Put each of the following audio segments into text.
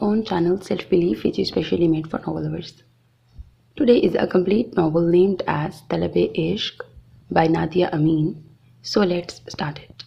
own channel Self Belief, which is specially made for novel lovers. Today is a complete novel named as Talab-e-Ishq by Nadia Amin. So let's start it.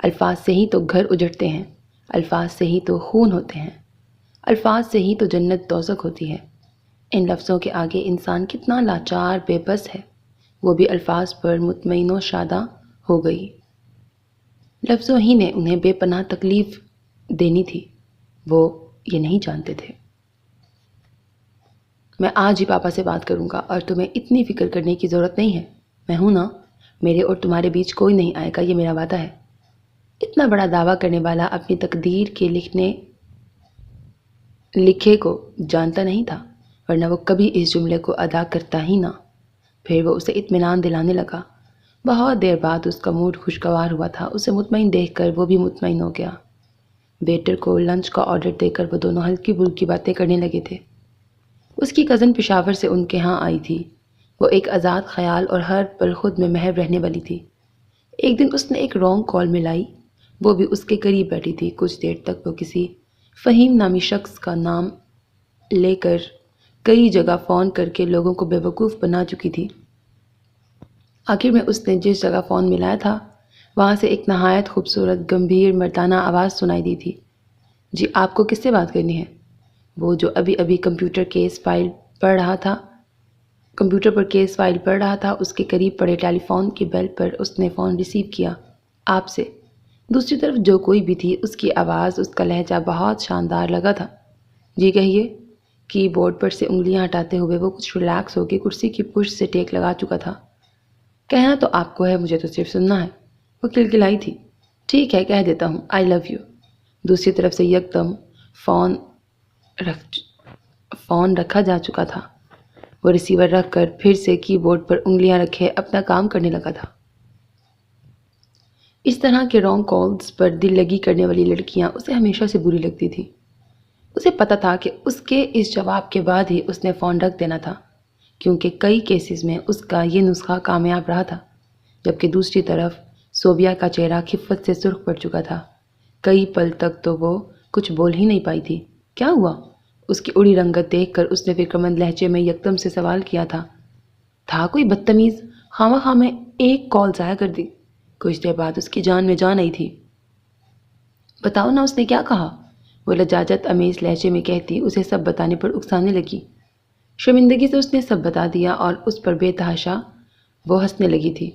الفاظ سے ہی تو گھر اجڑتے ہیں، الفاظ سے ہی تو خون ہوتے ہیں، الفاظ سے ہی تو جنت دوزخ ہوتی ہے۔ ان لفظوں کے آگے انسان کتنا لاچار بے بس ہے، وہ بھی الفاظ پر مطمئن و شاداں ہو گئی۔ لفظوں ہی نے انہیں بے پناہ تکلیف دینی تھی، وہ یہ نہیں جانتے تھے۔ میں آج ہی پاپا سے بات کروں گا اور تمہیں اتنی فکر کرنے کی ضرورت نہیں ہے، میں ہوں نا، میرے اور تمہارے بیچ کوئی نہیں آئے گا، یہ میرا وعدہ ہے۔ اتنا بڑا دعویٰ کرنے والا اپنی تقدیر کے لکھے کو جانتا نہیں تھا، ورنہ وہ کبھی اس جملے کو ادا کرتا ہی نہ۔ پھر وہ اسے اطمینان دلانے لگا۔ بہت دیر بعد اس کا موڈ خوشگوار ہوا تھا، اسے مطمئن دیکھ کر وہ بھی مطمئن ہو گیا۔ ویٹر کو لنچ کا آرڈر دے کر وہ دونوں ہلکی پھلکی باتیں کرنے لگے تھے۔ اس کی کزن پشاور سے ان کے ہاں آئی تھی۔ وہ ایک آزاد خیال اور ہر پل خود میں محو رہنے والی تھی۔ ایک دن اس نے ایک رانگ کال ملائی، وہ بھی اس کے قریب بیٹھی تھی۔ کچھ دیر تک وہ کسی فہیم نامی شخص کا نام لے کر کئی جگہ فون کر کے لوگوں کو بیوقوف بنا چکی تھی۔ آخر میں اس نے جس جگہ فون ملایا تھا وہاں سے ایک نہایت خوبصورت گمبھیر مردانہ آواز سنائی دی تھی۔ جی آپ کو کس سے بات کرنی ہے؟ وہ جو ابھی کمپیوٹر پر کیس فائل پڑھ رہا تھا، اس کے قریب پڑے ٹیلی فون کی بیل پر اس نے فون ریسیو کیا۔ آپ سے؟ دوسری طرف جو کوئی بھی تھی، اس کی آواز، اس کا لہجہ بہت شاندار لگا تھا۔ جی کہیے۔ کی بورڈ پر سے انگلیاں ہٹاتے ہوئے وہ کچھ ریلیکس ہو کے کرسی کی پشت سے ٹیک لگا چکا تھا۔ کہنا تو آپ کو ہے، مجھے تو صرف سننا ہے، وہ کلکلائی تھی۔ ٹھیک ہے، کہہ دیتا ہوں، آئی لو یو۔ دوسری طرف سے یکدم فون رکھا جا چکا تھا۔ وہ ریسیور رکھ کر پھر سے کی بورڈ پر انگلیاں رکھے اپنا کام کرنے لگا تھا۔ اس طرح کے رانگ کالز پر دل لگی کرنے والی لڑکیاں اسے ہمیشہ سے بری لگتی تھی۔ اسے پتہ تھا کہ اس کے اس جواب کے بعد ہی اس نے فون رکھ دینا تھا، کیونکہ کئی کیسز میں اس کا یہ نسخہ کامیاب رہا تھا۔ جبکہ دوسری طرف صوبیہ کا چہرہ خفت سے سرخ پڑ چکا تھا۔ کئی پل تک تو وہ کچھ بول ہی نہیں پائی تھی۔ کیا ہوا؟ اس کی اڑی رنگت دیکھ کر اس نے فکرمند لہجے میں یکدم سے سوال کیا تھا کوئی بدتمیز؟ خواہ میں ایک کال ضائع کر دی۔ کچھ دیر بعد اس کی جان میں جان آئی تھی۔ بتاؤ نا، اس نے کیا کہا؟ وہ لجاجت امیز لہجے میں کہتی اسے سب بتانے پر اکسانے لگی۔ شرمندگی سے اس نے سب بتا دیا اور اس پر بے تحاشا وہ ہنسنے لگی تھی۔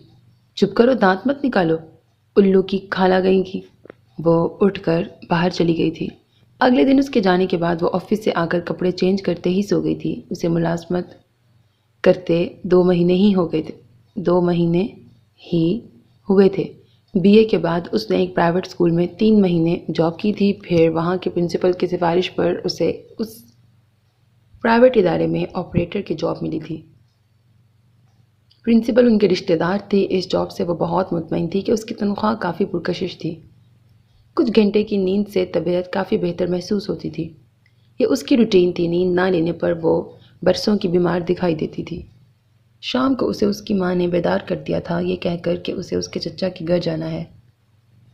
چپ کرو، دانت مت نکالو، الو کی کھالا گئی کی۔ وہ اٹھ کر باہر چلی گئی تھی۔ اگلے دن اس کے جانے کے بعد وہ آفس سے آ کر کپڑے چینج کرتے ہی سو گئی تھی۔ اسے ملازمت کرتے 2 مہینے ہی ہوئے تھے۔ بی اے کے بعد اس نے ایک پرائیویٹ اسکول میں 3 مہینے جاب کی تھی، پھر وہاں کے پرنسپل کی سفارش پر اسے اس پرائیویٹ ادارے میں آپریٹر کی جاب ملی تھی۔ پرنسپل ان کے رشتہ دار تھے۔ اس جاب سے وہ بہت مطمئن تھی کہ اس کی تنخواہ کافی پرکشش تھی۔ کچھ گھنٹے کی نیند سے طبیعت کافی بہتر محسوس ہوتی تھی۔ یہ اس کی روٹین تھی۔ نیند نہ لینے پر وہ برسوں کی بیمار دکھائی دیتی تھی۔ شام کو اسے اس کی ماں نے بیدار کر دیا تھا، یہ کہہ کر کہ اسے اس کے چچا کے گھر جانا ہے۔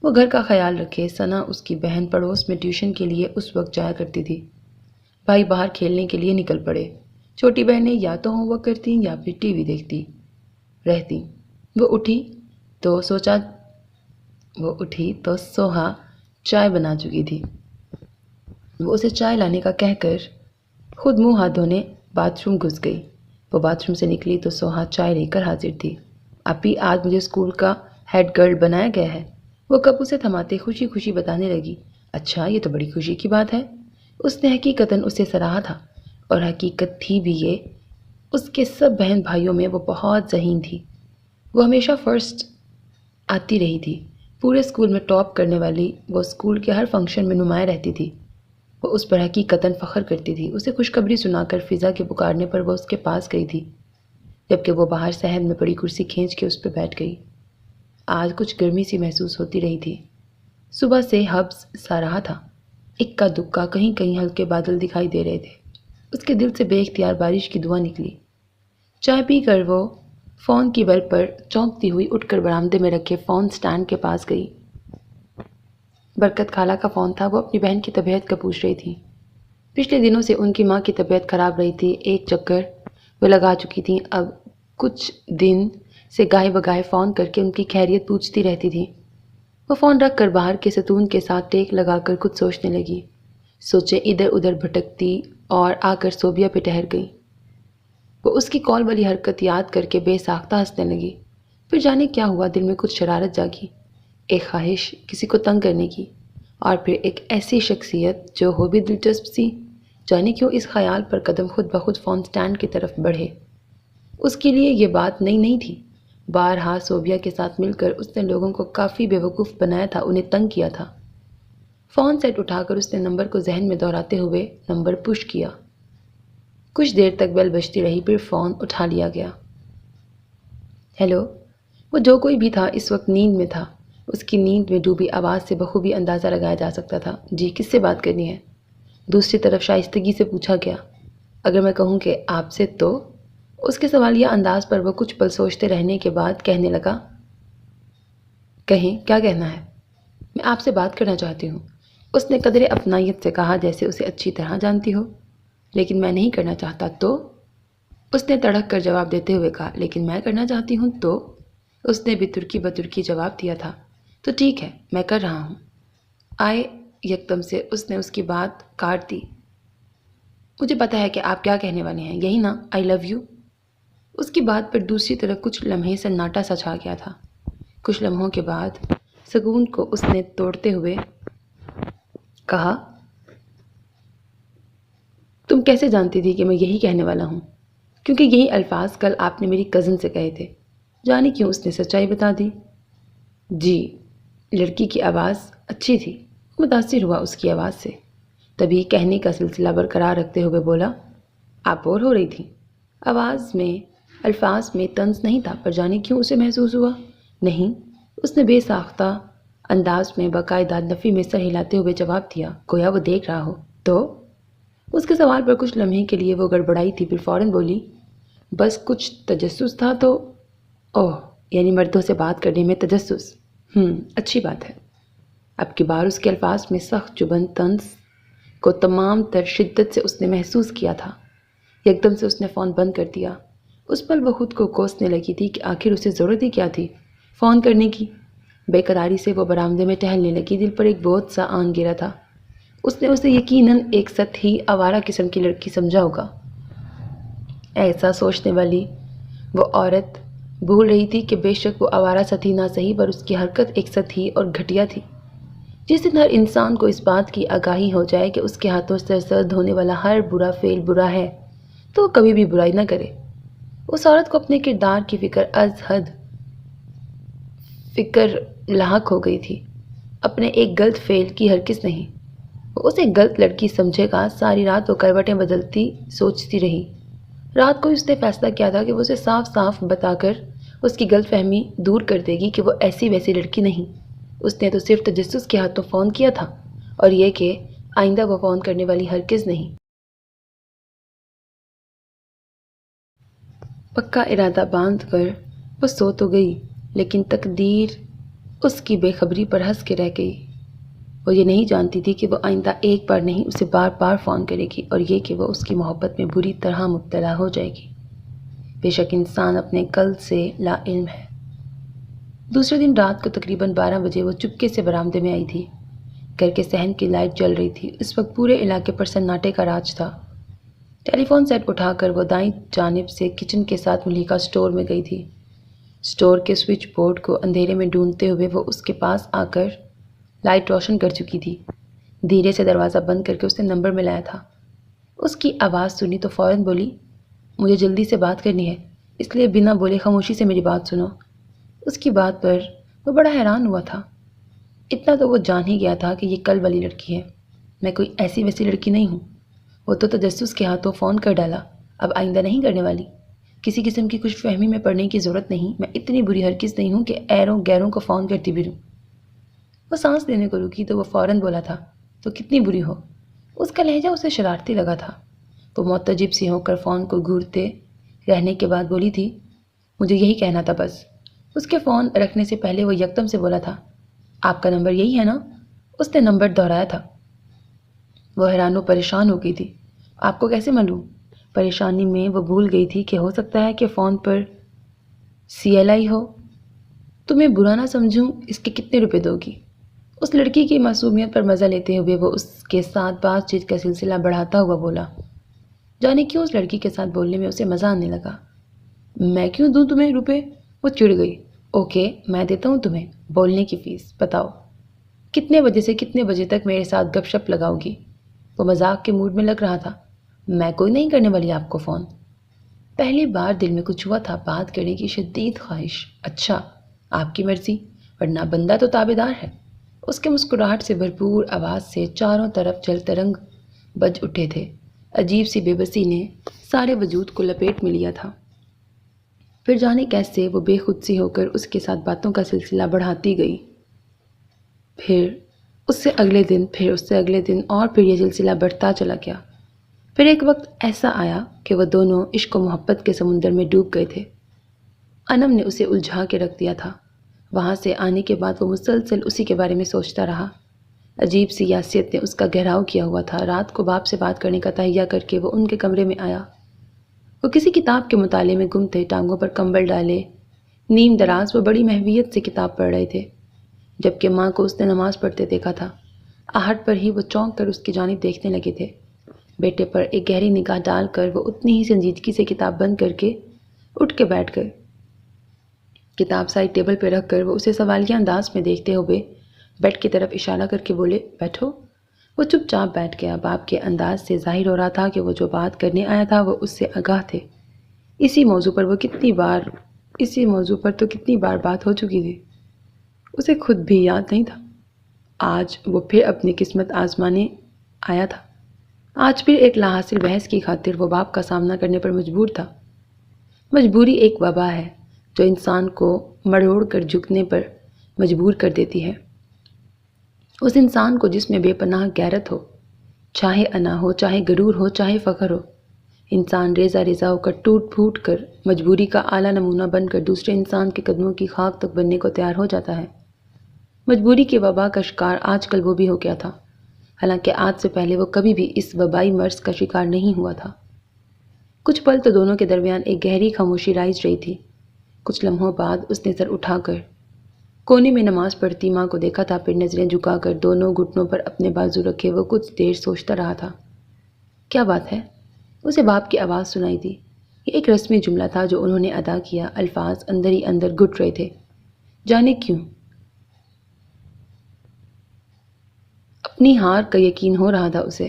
وہ گھر کا خیال رکھے۔ ثنا اس کی بہن پڑوس میں ٹیوشن کے لیے اس وقت جایا کرتی تھی۔ بھائی باہر کھیلنے کے لیے نکل پڑے۔ چھوٹی بہنیں یا تو ہوم ورک کرتی یا پھر ٹی وی دیکھتی رہتی۔ وہ اٹھی تو سوہا چائے بنا چکی تھی۔ وہ اسے چائے لانے کا کہہ کر خود منہ ہاتھ دھونے باتھ روم گھس گئی۔ وہ باتھ روم سے نکلی تو سوہا چائے لے کر حاضر تھی۔ اپی، آج مجھے اسکول کا ہیڈ گرل بنایا گیا ہے، وہ کپ اسے تھماتے خوشی خوشی بتانے لگی۔ اچھا، یہ تو بڑی خوشی کی بات ہے۔ اس نے حقیقتاً اسے سراہا تھا، اور حقیقت تھی بھی یہ، اس کے سب بہن بھائیوں میں وہ بہت ذہین تھی۔ وہ ہمیشہ فرسٹ آتی رہی تھی۔ پورے اسکول میں ٹاپ کرنے والی وہ اسکول کے ہر فنکشن میں نمایاں رہتی تھی۔ وہ اس پر حقیقتاً فخر کرتی تھی۔ اسے خوشخبری سنا کر فضا کے پکارنے پر وہ اس کے پاس گئی تھی، جبکہ وہ باہر صحن میں پڑی کرسی کھینچ کے اس پہ بیٹھ گئی۔ آج کچھ گرمی سی محسوس ہوتی رہی تھی۔ صبح سے حبس سا رہا تھا۔ اکا دکا کہیں کہیں ہلکے بادل دکھائی دے رہے تھے۔ اس کے دل سے بے اختیار بارش کی دعا نکلی۔ چائے پی کر وہ فون کی بیل پر چونکتی ہوئی اٹھ کر برآمدے میں رکھے فون سٹینڈ کے پاس گئی۔ برکت خالہ کا فون تھا۔ وہ اپنی بہن کی طبیعت کا پوچھ رہی تھی۔ پچھلے دنوں سے ان کی ماں کی طبیعت خراب رہی تھی۔ ایک چکر وہ لگا چکی تھیں، اب کچھ دن سے گاہے بگاہے فون کر کے ان کی خیریت پوچھتی رہتی تھی۔ وہ فون رکھ کر باہر کے ستون کے ساتھ ٹیک لگا کر کچھ سوچنے لگی۔ سوچیں ادھر ادھر بھٹکتی اور آ کر صوبیہ پہ ٹھہر گئی۔ وہ اس کی کال والی حرکت یاد کر کے بے ساختہ ہنسنے لگی۔ پھر جانے کیا ہوا، دل میں کچھ شرارت جاگی، ایک خواہش کسی کو تنگ کرنے کی، اور پھر ایک ایسی شخصیت جو ہو بھی دلچسپ سی۔ جانے کیوں اس خیال پر قدم خود بخود فون سٹینڈ کی طرف بڑھے۔ اس کے لیے یہ بات نئی نہیں تھی، بارہا صوبیہ کے ساتھ مل کر اس نے لوگوں کو کافی بیوقوف بنایا تھا، انہیں تنگ کیا تھا۔ فون سیٹ اٹھا کر اس نے نمبر کو ذہن میں دہراتے ہوئے نمبر پش کیا۔ کچھ دیر تک بیل بجتی رہی، پھر فون اٹھا لیا گیا۔ ہیلو۔ وہ جو کوئی بھی تھا اس وقت نیند میں تھا۔ اس کی نیند میں ڈوبی آواز سے بخوبی اندازہ لگایا جا سکتا تھا۔ جی، کس سے بات کرنی ہے؟ دوسری طرف شائستگی سے پوچھا گیا۔ اگر میں کہوں کہ آپ سے تو؟ اس کے سوالیہ انداز پر وہ کچھ پل سوچتے رہنے کے بعد کہنے لگا، کہیں، کیا کہنا ہے؟ میں آپ سے بات کرنا چاہتی ہوں، اس نے قدرے اپنائیت سے کہا جیسے اسے اچھی طرح جانتی ہو۔ لیکن میں نہیں کرنا چاہتا تو؟ اس نے تڑک کر جواب دیتے ہوئے کہا، لیکن میں کرنا چاہتی ہوں تو؟ اس نے بھی ترکی بترکی جواب دیا تھا۔ تو ٹھیک ہے، میں کر رہا ہوں۔ آئے یکدم سے اس نے اس کی بات کاٹ دی۔ مجھے پتا ہے کہ آپ کیا کہنے والے ہیں، یہی نا، آئی لو یو؟ اس کی بات پر دوسری طرف کچھ لمحے سناٹا سا چھا گیا تھا۔ کچھ لمحوں کے بعد سکون کو اس نے توڑتے ہوئے کہا، تم کیسے جانتی تھی کہ میں یہی کہنے والا ہوں؟ کیونکہ یہی الفاظ کل آپ نے میری کزن سے کہے تھے۔ جانے کیوں اس نے سچائی بتا دی۔ جی، لڑکی کی آواز اچھی تھی، متاثر ہوا اس کی آواز سے، تبھی کہنے کا سلسلہ برقرار رکھتے ہوئے بولا، آپ بور ہو رہی تھیں؟ آواز میں، الفاظ میں طنز نہیں تھا، پر جانے کیوں اسے محسوس ہوا۔ نہیں، اس نے بے ساختہ انداز میں باقاعدہ نفی میں سر ہلاتے ہوئے جواب دیا، گویا وہ دیکھ رہا ہو۔ تو؟ اس کے سوال پر کچھ لمحے کے لیے وہ گڑبڑائی تھی، پھر فوراً بولی، بس کچھ تجسس تھا تو۔ اوہ، یعنی مردوں سے بات کرنے میں تجسس؟ اچھی بات ہے۔ اب کی بار اس کے الفاظ میں سخت چبھن طنز کو تمام تر شدت سے اس نے محسوس کیا تھا۔ یکدم سے اس نے فون بند کر دیا۔ اس پل وہ خود کو کوسنے لگی تھی کہ آخر اسے ضرورت ہی کیا تھی فون کرنے کی۔ بے قراری سے وہ برآمدے میں ٹہلنے لگی، دل پر ایک بوجھ سا آن گرا تھا۔ اس نے اسے یقیناً ایک سطحی آوارہ قسم کی لڑکی سمجھا ہوگا۔ ایسا سوچنے والی وہ عورت بھول رہی تھی کہ بے شک وہ آوارہ سطحی نہ صحیح، پر اس کی حرکت ایک سطحی اور گھٹیا تھی۔ جس دن ہر انسان کو اس بات کی آگاہی ہو جائے کہ اس کے ہاتھوں سے سرزد ہونے والا ہر برا فعل برا ہے، تو وہ کبھی بھی برائی نہ کرے۔ اس عورت کو اپنے کردار کی فکر از حد فکر لاحق ہو گئی تھی، اپنے ایک غلط فعل کی ہرگز نہیں۔ وہ اسے غلط لڑکی سمجھے گا۔ ساری رات وہ کروٹیں بدلتی سوچتی رہی۔ رات کو اس نے فیصلہ کیا تھا کہ وہ اسے صاف صاف بتا کر اس کی غلط فہمی دور کر دے گی کہ وہ ایسی ویسی لڑکی نہیں۔ اس نے تو صرف تجسس کے ہاتھوں فون کیا تھا، اور یہ کہ آئندہ وہ فون کرنے والی ہرگز نہیں۔ پکا ارادہ باندھ کر وہ سو تو گئی، لیکن تقدیر اس کی بے خبری پر ہنس کے رہ گئی۔ وہ یہ نہیں جانتی تھی کہ وہ آئندہ ایک بار نہیں اسے بار بار فون کرے گی، اور یہ کہ وہ اس کی محبت میں بری طرح مبتلا ہو جائے گی۔ بے شک انسان اپنے کل سے لا علم ہے۔ دوسرے دن رات کو تقریباً 12 بجے وہ چپکے سے برآمدے میں آئی تھی۔ گھر کے صحن کی لائٹ جل رہی تھی۔ اس وقت پورے علاقے پر سناٹے کا راج تھا۔ ٹیلی فون سیٹ اٹھا کر وہ دائیں جانب سے کچن کے ساتھ ملحقہ اسٹور میں گئی تھی۔ اسٹور کے سوئچ بورڈ کو اندھیرے میں ڈھونڈتے ہوئے وہ اس کے پاس آ کر لائٹ روشن کر چکی تھی۔ دھیرے سے دروازہ بند کر کے اس نے نمبر ملایا تھا۔ اس کی آواز سنی تو فوراً بولی، مجھے جلدی سے بات کرنی ہے، اس لیے بنا بولے خاموشی سے میری بات سنو۔ اس کی بات پر وہ بڑا حیران ہوا تھا۔ اتنا تو وہ جان ہی گیا تھا کہ یہ کل والی لڑکی ہے۔ میں کوئی ایسی ویسی لڑکی نہیں ہوں۔ وہ تو تجسس کے ہاتھوں فون کر ڈالا، اب آئندہ نہیں کرنے والی۔ کسی قسم کی خوش فہمی میں پڑنے کی ضرورت نہیں۔ میں اتنی بری ہرگز نہیں ہوں کہ ایروں گیروں کو فون کرتی بھی رہوں۔ وہ سانس لینے کو رکی تو وہ فوراً بولا تھا، تو کتنی بری ہو؟ اس کا لہجہ اسے شرارتی لگا تھا۔ وہ معتجب سی ہو کر فون کو گھورتے رہنے کے بعد بولی تھی، مجھے یہی کہنا تھا بس۔ اس کے فون رکھنے سے پہلے وہ یکدم سے بولا تھا، آپ کا نمبر یہی ہے نا؟ اس نے نمبر دہرایا تھا۔ وہ حیران و پریشان ہو گئی تھی۔ آپ کو کیسے معلوم؟ پریشانی میں وہ بھول گئی تھی کہ ہو سکتا ہے کہ فون پر CLI ہو۔ تمہیں برا نہ سمجھوں، اس کے کتنے روپے دو گی؟ اس لڑکی کی معصومیت پر مزہ لیتے ہوئے وہ اس کے ساتھ بات چیت کا سلسلہ بڑھاتا ہوا بولا۔ جانے کیوں اس لڑکی کے ساتھ بولنے میں اسے مزہ آنے لگا۔ میں کیوں دوں تمہیں روپے؟ وہ چڑ گئی۔ اوکے، میں دیتا ہوں تمہیں بولنے کی فیس، بتاؤ کتنے بجے سے کتنے بجے تک میرے ساتھ گپ شپ لگاؤ گی؟ وہ مذاق کے موڈ میں لگ رہا تھا۔ میں کوئی نہیں کرنے والی آپ کو فون۔ پہلی بار دل میں کچھ ہوا تھا، بات کرنے کی شدید خواہش۔ اچھا، آپ کی مرضی، ورنہ بندہ تو تابع دار ہے۔ اس کے مسکراہٹ سے بھرپور آواز سے چاروں طرف جل ترنگ بج اٹھے تھے۔ عجیب سی بے بسی نے سارے وجود کو لپیٹ میں لیا تھا۔ پھر جانے کیسے وہ بے خود سی ہو کر اس کے ساتھ باتوں کا سلسلہ بڑھاتی گئی۔ پھر اس سے اگلے دن، پھر اس سے اگلے دن، اور پھر یہ سلسلہ بڑھتا چلا گیا۔ پھر ایک وقت ایسا آیا کہ وہ دونوں عشق و محبت کے سمندر میں ڈوب گئے تھے۔ انم نے اسے الجھا کے رکھ دیا تھا۔ وہاں سے آنے کے بعد وہ مسلسل اسی کے بارے میں سوچتا رہا۔ عجیب سی یاسیت نے اس کا گھیراؤ کیا ہوا تھا۔ رات کو باپ سے بات کرنے کا تہیہ کر کے وہ ان کے کمرے میں آیا۔ وہ کسی کتاب کے مطالعے میں گم تھے، ٹانگوں پر کمبل ڈالے نیم دراز وہ بڑی محویت سے کتاب پڑھ رہے تھے، جبکہ ماں کو اس نے نماز پڑھتے دیکھا تھا۔ آہٹ پر ہی وہ چونک کر اس کی جانب دیکھنے لگے تھے۔ بیٹے پر ایک گہری نگاہ ڈال کر وہ اتنی ہی سنجیدگی سے کتاب بند کر کے اٹھ کے بیٹھ گئے۔ کتاب سائڈ ٹیبل پہ رکھ کر وہ اسے سوالیہ انداز میں دیکھتے ہوئے بیڈ کی طرف اشارہ کر کے بولے، بیٹھو۔ وہ چپ چاپ بیٹھ گیا۔ باپ کے انداز سے ظاہر ہو رہا تھا کہ وہ جو بات کرنے آیا تھا وہ اس سے آگاہ تھے۔ اسی موضوع پر تو کتنی بار بات ہو چکی تھی، اسے خود بھی یاد نہیں تھا۔ آج وہ پھر اپنی قسمت آزمانے آیا تھا۔ آج پھر ایک لا حاصل بحث کی خاطر وہ باپ کا سامنا کرنے پر مجبور تھا۔ مجبوری ایک وبا ہے جو انسان کو مڑوڑ کر جھکنے پر مجبور کر دیتی ہے۔ اس انسان کو جس میں بے پناہ غیرت ہو، چاہے انا ہو، چاہے غرور ہو، چاہے فخر ہو، انسان ریزہ ریزہ ہو کر ٹوٹ پھوٹ کر مجبوری کا اعلیٰ نمونہ بن کر دوسرے انسان کے قدموں کی خاک تک بننے کو تیار ہو جاتا ہے۔ مجبوری کے وبا کا شکار آج کل وہ بھی ہو گیا تھا، حالانکہ آج سے پہلے وہ کبھی بھی اس وبائی مرض کا شکار نہیں ہوا تھا۔ کچھ پل تو دونوں کے درمیان ایک گہری خاموشی رائج رہی تھی۔ کچھ لمحوں بعد اس نے سر اٹھا کر کونے میں نماز پڑھتی ماں کو دیکھا تھا، پھر نظریں جھکا کر دونوں گھٹنوں پر اپنے بازو رکھے وہ کچھ دیر سوچتا رہا تھا۔ کیا بات ہے؟ اسے باپ کی آواز سنائی دی۔ یہ ایک رسمی جملہ تھا جو انہوں نے ادا کیا۔ الفاظ اندر ہی اندر گھٹ رہے تھے۔ جانے کیوں اپنی ہار کا یقین ہو رہا تھا اسے۔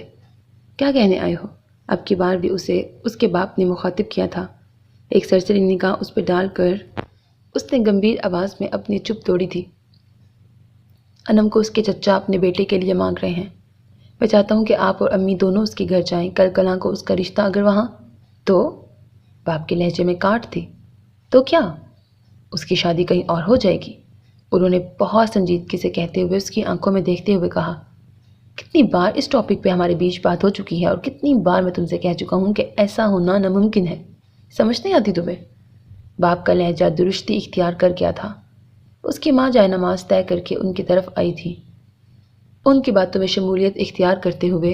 کیا کہنے آئے ہو؟ اب کی بار بھی اسے اس کے باپ نے مخاطب کیا تھا۔ ایک سرسری نگاہ اس پہ ڈال کر اس نے گمبھیر آواز میں اپنی چپ توڑی تھی۔ انم کو اس کے چچا اپنے بیٹے کے لیے مانگ رہے ہیں۔ میں چاہتا ہوں کہ آپ اور امی دونوں اس کے گھر جائیں۔ کل کلاں کو اس کا رشتہ اگر وہاں تو باپ کے لہجے میں کاٹ تھی۔ تو کیا اس کی شادی کہیں اور ہو جائے گی؟ انہوں نے بہت سنجیدگی سے کہتے ہوئے اس کی آنکھوں میں دیکھتے ہوئے کہا، کتنی بار اس ٹاپک پہ ہمارے بیچ بات ہو چکی ہے اور کتنی بار میں تم سے کہہ چکا ہوں کہ ایسا ہونا ناممکن ہے۔ سمجھ نہیں آتی تمہیں؟ باپ کا لہجہ درستی اختیار کر گیا تھا۔ اس کی ماں جائے نماز طے کر کے ان کی طرف آئی تھی۔ ان کی باتوں میں شمولیت اختیار کرتے ہوئے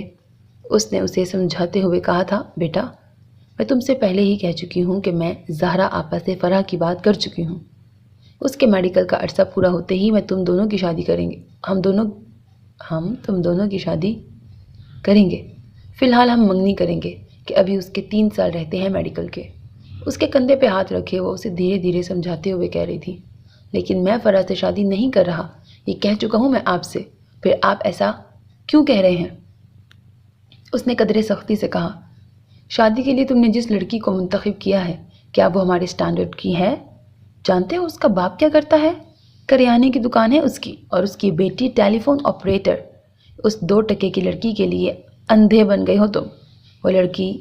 اس نے اسے سمجھاتے ہوئے کہا تھا، بیٹا میں تم سے پہلے ہی کہہ چکی ہوں کہ میں زہرا آپا سے فرح کی بات کر چکی ہوں۔ اس کے میڈیکل کا عرصہ پورا ہوتے ہی میں تم دونوں کی شادی کریں گے۔ ہم تم دونوں کی شادی کریں گے۔ فی الحال ہم منگنی کریں گے کہ ابھی اس کے 3 سال رہتے ہیں میڈیکل کے۔ اس کے کندھے پہ ہاتھ رکھے وہ اسے دھیرے دھیرے سمجھاتے ہوئے کہہ رہی تھی، لیکن میں فرح سے شادی نہیں کر رہا، یہ کہہ چکا ہوں میں آپ سے، پھر آپ ایسا کیوں کہہ رہے ہیں؟ اس نے قدرے سختی سے کہا، شادی کے لیے تم نے جس لڑکی کو منتخب کیا ہے کیا وہ ہمارے سٹینڈرڈ کی ہے؟ جانتے ہو اس کا باپ کیا کرتا ہے؟ کریانے کی دکان ہے اس کی، اور اس کی بیٹی ٹیلی فون آپریٹر۔ اس 2 ٹکے کی لڑکی کے لیے اندھے بن گئے ہو تم۔ وہ لڑکی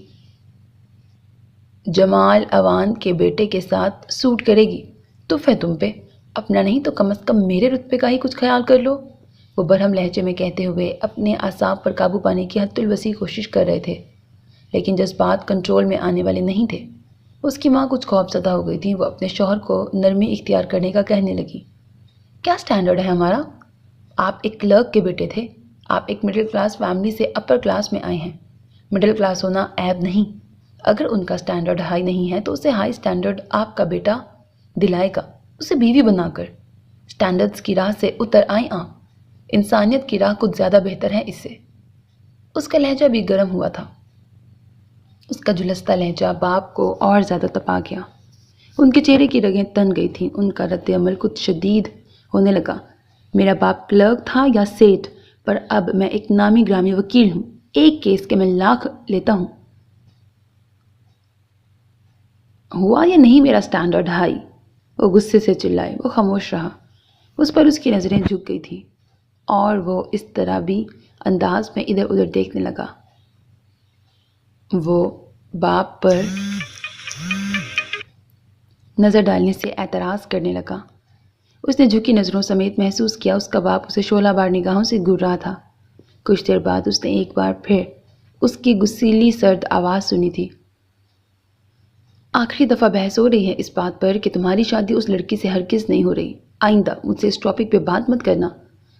جمال اوان کے بیٹے کے ساتھ سوٹ کرے گی۔ تف ہے تم پہ، اپنا نہیں تو کم از کم میرے رتبے کا ہی کچھ خیال کر لو۔ وہ برہم لہجے میں کہتے ہوئے اپنے اعصاب پر قابو پانے کی حد الوسیع کوشش کر رہے تھے، لیکن جذبات کنٹرول میں آنے والے نہیں تھے۔ اس کی ماں کچھ خوف زدہ ہو گئی تھی۔ وہ اپنے شوہر کو نرمی اختیار کرنے کا کہنے لگی، کیا سٹینڈرڈ ہے ہمارا؟ آپ ایک کلرک کے بیٹے تھے، آپ ایک مڈل کلاس فیملی سے اپر کلاس میں آئے ہیں۔ مڈل کلاس ہونا عیب نہیں۔ اگر ان کا سٹینڈرڈ ہائی نہیں ہے تو اسے ہائی سٹینڈرڈ آپ کا بیٹا دلائے گا، اسے بیوی بنا کر۔ اسٹینڈرڈز کی راہ سے اتر آئیں آپ، انسانیت کی راہ کچھ زیادہ بہتر ہے اس سے۔ اس کا لہجہ بھی گرم ہوا تھا۔ اس کا جھلستا لہجہ باپ کو اور زیادہ تپا گیا۔ ان کے چہرے کی رگیں تن گئی تھیں، ان کا رد عمل کچھ شدید ہونے لگا۔ میرا باپ کلرک تھا یا سیٹ، پر اب میں ایک نامی گرامی وکیل ہوں، ایک کیس کے میں لاکھ لیتا ہوں۔ ہوا یا نہیں میرا سٹینڈرڈ ہائی؟ وہ غصے سے چلائے۔ وہ خاموش رہا۔ اس پر اس کی نظریں جھک گئی تھیں اور وہ اس طرح بھی انداز میں ادھر ادھر دیکھنے لگا۔ وہ باپ پر نظر ڈالنے سے اعتراض کرنے لگا۔ اس نے جھکی نظروں سمیت محسوس کیا اس کا باپ اسے شعلہ بار نگاہوں سے گھور رہا تھا۔ کچھ دیر بعد اس نے ایک بار پھر اس کی غصیلی سرد آواز سنی تھی۔ آخری دفعہ بحث ہو رہی ہے اس بات پر کہ تمہاری شادی اس لڑکی سے ہرگز نہیں ہو رہی۔ آئندہ مجھ سے اس ٹاپک پہ بات مت کرنا۔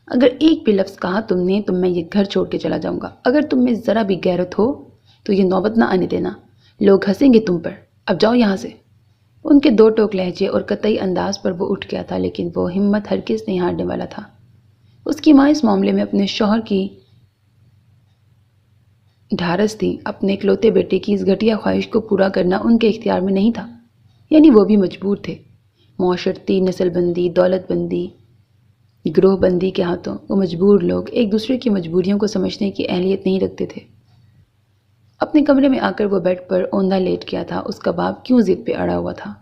اگر ایک بھی لفظ کہا تم نے تو میں یہ گھر چھوڑ کے چلا جاؤں گا۔ اگر تم میں ذرا بھی غیرت ہو تو یہ نوبت نہ آنے دینا۔ لوگ ہنسیں گے تم پر۔ اب جاؤ یہاں سے۔ ان کے دو ٹوک لہجے اور قطعی انداز پر وہ اٹھ گیا تھا، لیکن وہ ہمت ہرگز نہیں ہارنے والا تھا۔ اس کی ماں اس معاملے میں اپنے شوہر کی ڈھارس تھی۔ اپنے اکلوتے بیٹے کی اس گھٹیا خواہش کو پورا کرنا ان کے اختیار میں نہیں تھا، یعنی وہ بھی مجبور تھے۔ معاشرتی نسل بندی، دولت بندی، گروہ بندی کے ہاتھوں وہ مجبور لوگ ایک دوسرے کی مجبوریوں کو سمجھنے کی اہلیت نہیں رکھتے تھے۔ اپنے کمرے میں آ کر وہ بیڈ پر اوندھا لیٹ گیا تھا۔ اس کا باپ کیوں ضد پہ اڑا ہوا تھا؟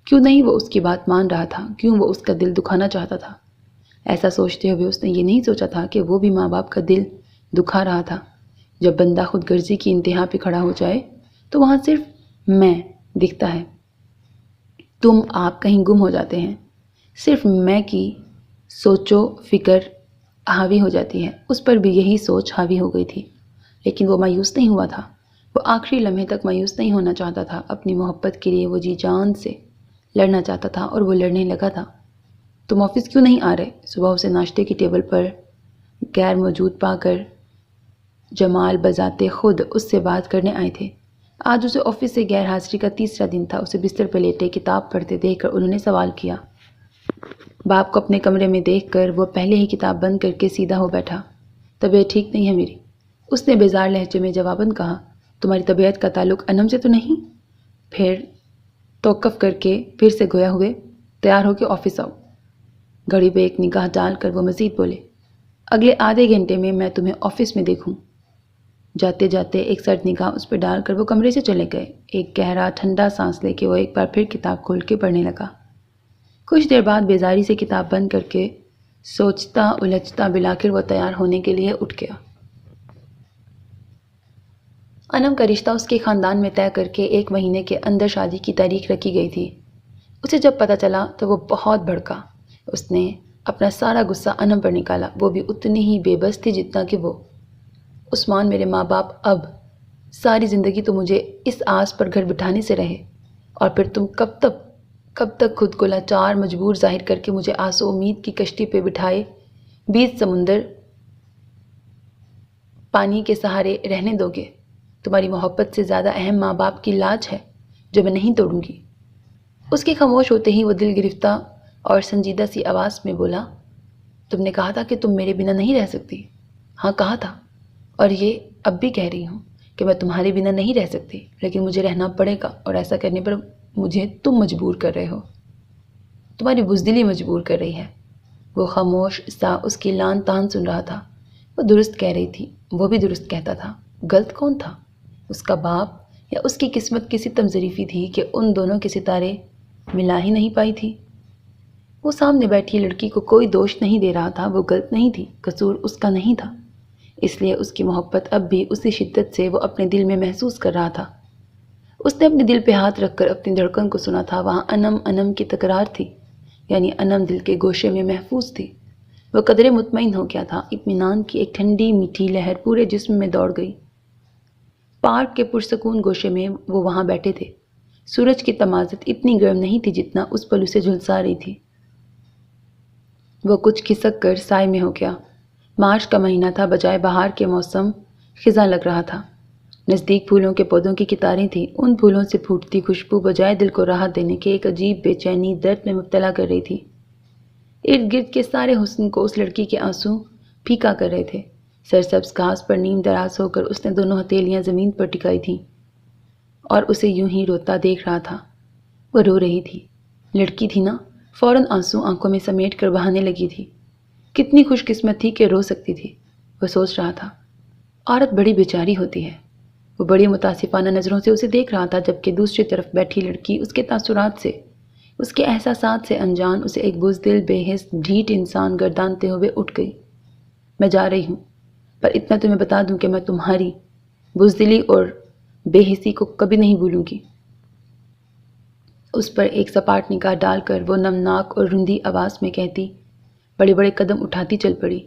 کیوں نہیں وہ اس کی بات مان رہا تھا؟ کیوں وہ اس کا دل دکھانا چاہتا تھا؟ ایسا سوچتے ہوئے اس نے یہ نہیں سوچا تھا کہ وہ بھی ماں باپ کا دل دکھا رہا تھا۔ جب بندہ خود غرضی کی انتہا پہ کھڑا ہو جائے تو وہاں صرف میں دکھتا ہے، تم آپ کہیں گم ہو جاتے ہیں، صرف میں کی سوچو فکر حاوی ہو جاتی ہے۔ اس پر بھی یہی سوچ حاوی ہو گئی تھی، لیکن وہ مایوس نہیں ہوا تھا۔ وہ آخری لمحے تک مایوس نہیں ہونا چاہتا تھا۔ اپنی محبت کے لیے وہ جی جان سے لڑنا چاہتا تھا اور وہ لڑنے لگا تھا۔ تم آفس کیوں نہیں آ رہے؟ صبح اسے ناشتے کی ٹیبل پر غیر موجود پا کر جمال بذات خود اس سے بات کرنے آئے تھے۔ آج اسے آفس سے غیر حاضری کا تیسرا دن تھا۔ اسے بستر پہ لیٹے کتاب پڑھتے دیکھ کر انہوں نے سوال کیا۔ باپ کو اپنے کمرے میں دیکھ کر وہ پہلے ہی کتاب بند کر کے سیدھا ہو بیٹھا۔ طبیعت ٹھیک نہیں ہے میری، اس نے بیزار لہجے میں جواباً کہا۔ تمہاری طبیعت کا تعلق انم سے تو نہیں؟ پھر توقف کر کے پھر سے گویا ہوئے، تیار ہو کے آفس آؤ۔ گھڑی پہ ایک نگاہ ڈال کر وہ مزید بولے، اگلے آدھے گھنٹے میں میں تمہیں آفس میں دیکھوں۔ جاتے جاتے ایک سرد نگاہ اس پہ ڈال کر وہ کمرے سے چلے گئے۔ ایک گہرا ٹھنڈا سانس لے کے وہ ایک بار پھر کتاب کھول کے پڑھنے لگا۔ کچھ دیر بعد بیزاری سے کتاب بند کر کے سوچتا الجھتا بالآخر وہ تیار ہونے کے لیے اٹھ گیا۔ انم کا رشتہ اس کے خاندان میں طے کر کے 1 مہینے کے اندر شادی کی تاریخ رکھی گئی تھی۔ اسے جب پتہ چلا تو وہ بہت بھڑکا۔ اس نے اپنا سارا غصہ انم پر نکالا۔ وہ بھی اتنی ہی بے بس تھی جتنا کہ وہ۔ عثمان، میرے ماں باپ اب ساری زندگی تو مجھے اس آس پر گھر بٹھانے سے رہے، اور پھر تم کب تک خود کو لاچار مجبور ظاہر کر کے مجھے آس و امید کی کشتی پہ بٹھائے بیچ سمندر پانی کے سہارے رہنے دو گے؟ تمہاری محبت سے زیادہ اہم ماں باپ کی لاج ہے جو میں نہیں توڑوں گی۔ اس کے خاموش ہوتے ہی وہ دل گرفتہ اور سنجیدہ سی آواز میں بولا، تم نے کہا تھا کہ تم میرے بنا نہیں رہ سکتی۔ ہاں کہا تھا، اور یہ اب بھی کہہ رہی ہوں کہ میں تمہارے بنا نہیں رہ سکتی، لیکن مجھے رہنا پڑے گا، اور ایسا کرنے پر مجھے تم مجبور کر رہے ہو، تمہاری بزدلی مجبور کر رہی ہے۔ وہ خاموش سا اس کی لان تان سن رہا تھا۔ وہ درست کہہ رہی تھی، وہ بھی درست کہتا تھا۔ غلط کون تھا؟ اس کا باپ یا اس کی قسمت کی ستم ظریفی تھی کہ ان دونوں کے ستارے ملا ہی نہیں پائی تھی؟ وہ سامنے بیٹھی لڑکی کو کوئی دوش نہیں دے رہا تھا۔ وہ غلط نہیں تھی، قصور اس کا نہیں تھا، اس لیے اس کی محبت اب بھی اسی شدت سے وہ اپنے دل میں محسوس کر رہا تھا۔ اس نے اپنے دل پہ ہاتھ رکھ کر اپنی دھڑکن کو سنا تھا۔ وہاں انم انم کی تکرار تھی، یعنی انم دل کے گوشے میں محفوظ تھی۔ وہ قدرے مطمئن ہو گیا تھا۔ اطمینان کی ایک ٹھنڈی میٹھی لہر پورے جسم میں دوڑ گئی۔ پارک کے پرسکون گوشے میں وہ وہاں بیٹھے تھے۔ سورج کی تمازت اتنی گرم نہیں تھی جتنا اس پل اسے جھلسا رہی تھی۔ وہ کچھ کھسک کر سائے میں ہو گیا۔ مارچ کا مہینہ تھا، بجائے بہار کے موسم خزاں لگ رہا تھا۔ نزدیک پھولوں کے پودوں کی قطاریں تھیں۔ ان پھولوں سے پھوٹتی خوشبو بجائے دل کو راحت دینے کے ایک عجیب بے چینی درد میں مبتلا کر رہی تھی۔ ارد گرد کے سارے حسن کو اس لڑکی کے آنسو پھیکا کر رہے تھے۔ سرسبز گھاس پر نیم دراز ہو کر اس نے دونوں ہتھیلیاں زمین پر ٹکائی تھیں اور اسے یوں ہی روتا دیکھ رہا تھا۔ وہ رو رہی تھی، لڑکی تھی نا، فوراً آنسو آنکھوں میں سمیٹ کر بہانے لگی تھی۔ کتنی خوش قسمت تھی کہ رو سکتی تھی، وہ سوچ رہا تھا۔ عورت بڑی بیچاری ہوتی ہے۔ وہ بڑی متاسفانہ نظروں سے اسے دیکھ رہا تھا، جبکہ دوسری طرف بیٹھی لڑکی اس کے تاثرات سے، اس کے احساسات سے انجان، اسے ایک بزدل بے حس ڈھیٹ انسان گردانتے ہوئے اٹھ گئی۔ میں جا رہی ہوں، پر اتنا تمہیں بتا دوں کہ میں تمہاری بزدلی اور بے حسی کو کبھی نہیں بھولوں گی۔ اس پر ایک سپاٹ نگاہ ڈال کر وہ نمناک اور رندی آواز میں کہتی، بڑے بڑے قدم اٹھاتی چل پڑی۔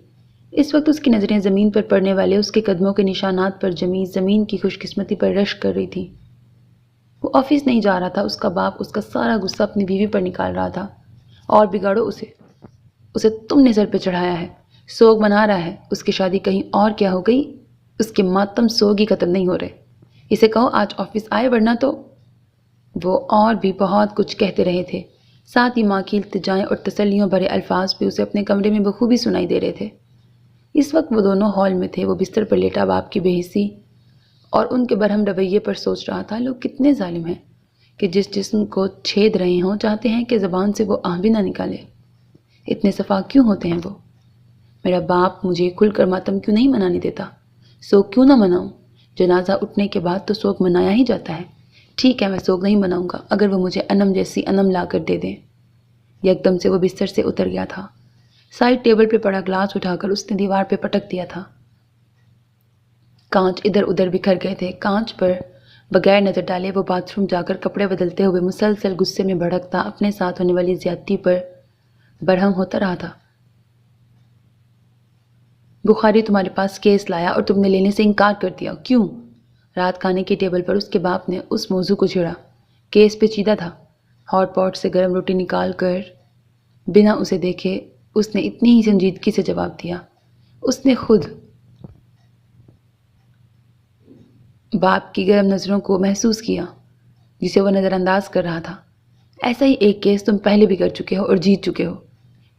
اس وقت اس کی نظریں زمین پر پڑنے والے اس کے قدموں کے نشانات پر جمی زمین کی خوش قسمتی پر رشک کر رہی تھی۔ وہ آفس نہیں جا رہا تھا، اس کا باپ اس کا سارا غصہ اپنی بیوی پر نکال رہا تھا۔ اور بگاڑو اسے تم نے سر پہ چڑھایا ہے، سوگ منا رہا ہے، اس کی شادی کہیں اور کیا ہو گئی، اس کے ماتم سوگ ہی ختم نہیں ہو رہے۔ اسے کہو آج آفس آئے، ورنہ تو… وہ اور بھی بہت کچھ کہتے رہے تھے، ساتھ ہی ماں کی التجائیں اور تسلیوں بھرے الفاظ بھی اسے اپنے کمرے میں بخوبی سنائی دے رہے تھے۔ اس وقت وہ دونوں ہال میں تھے، وہ بستر پر لیٹا باپ کی بے حسی اور ان کے برہم رویے پر سوچ رہا تھا۔ لوگ کتنے ظالم ہیں کہ جس جسم کو چھید رہے ہوں چاہتے ہیں کہ زبان سے وہ آہ بھی نہ نکالے۔ اتنے صفا کیوں ہوتے ہیں وہ؟ میرا باپ مجھے کھل کر ماتم کیوں نہیں منانے دیتا؟ سوگ کیوں نہ مناؤں؟ جنازہ اٹھنے کے بعد تو سوگ منایا ہی جاتا ہے۔ ٹھیک ہے، میں سوگ نہیں مناؤں گا اگر وہ مجھے انم جیسی انم لا کر دے دیں۔ یکدم سے وہ بستر سے اتر گیا تھا۔ سائڈ ٹیبل پہ پڑا گلاس اٹھا کر اس نے دیوار پہ پٹک دیا تھا۔ کانچ ادھر ادھر بکھر گئے تھے۔ کانچ پر بغیر نظر ڈالے وہ باتھ روم جا کر کپڑے بدلتے ہوئے مسلسل غصے میں بھڑکتا اپنے ساتھ ہونے والی زیادتی پر برہم ہوتا رہا تھا۔ بخاری تمہارے پاس کیس لایا اور تم نے لینے سے انکار کر دیا، کیوں؟ رات کھانے کی ٹیبل پر اس کے باپ نے اس موضوع کو چھیڑا۔ کیس پیچیدہ تھا۔ ہاٹ پاٹ سے گرم روٹی نکال کر بنا اسے دیکھے اس نے اتنی ہی سنجیدگی سے جواب دیا۔ اس نے خود باپ کی گرم نظروں کو محسوس کیا جسے وہ نظر انداز کر رہا تھا۔ ایسا ہی ایک کیس تم پہلے بھی کر چکے ہو اور جیت چکے ہو۔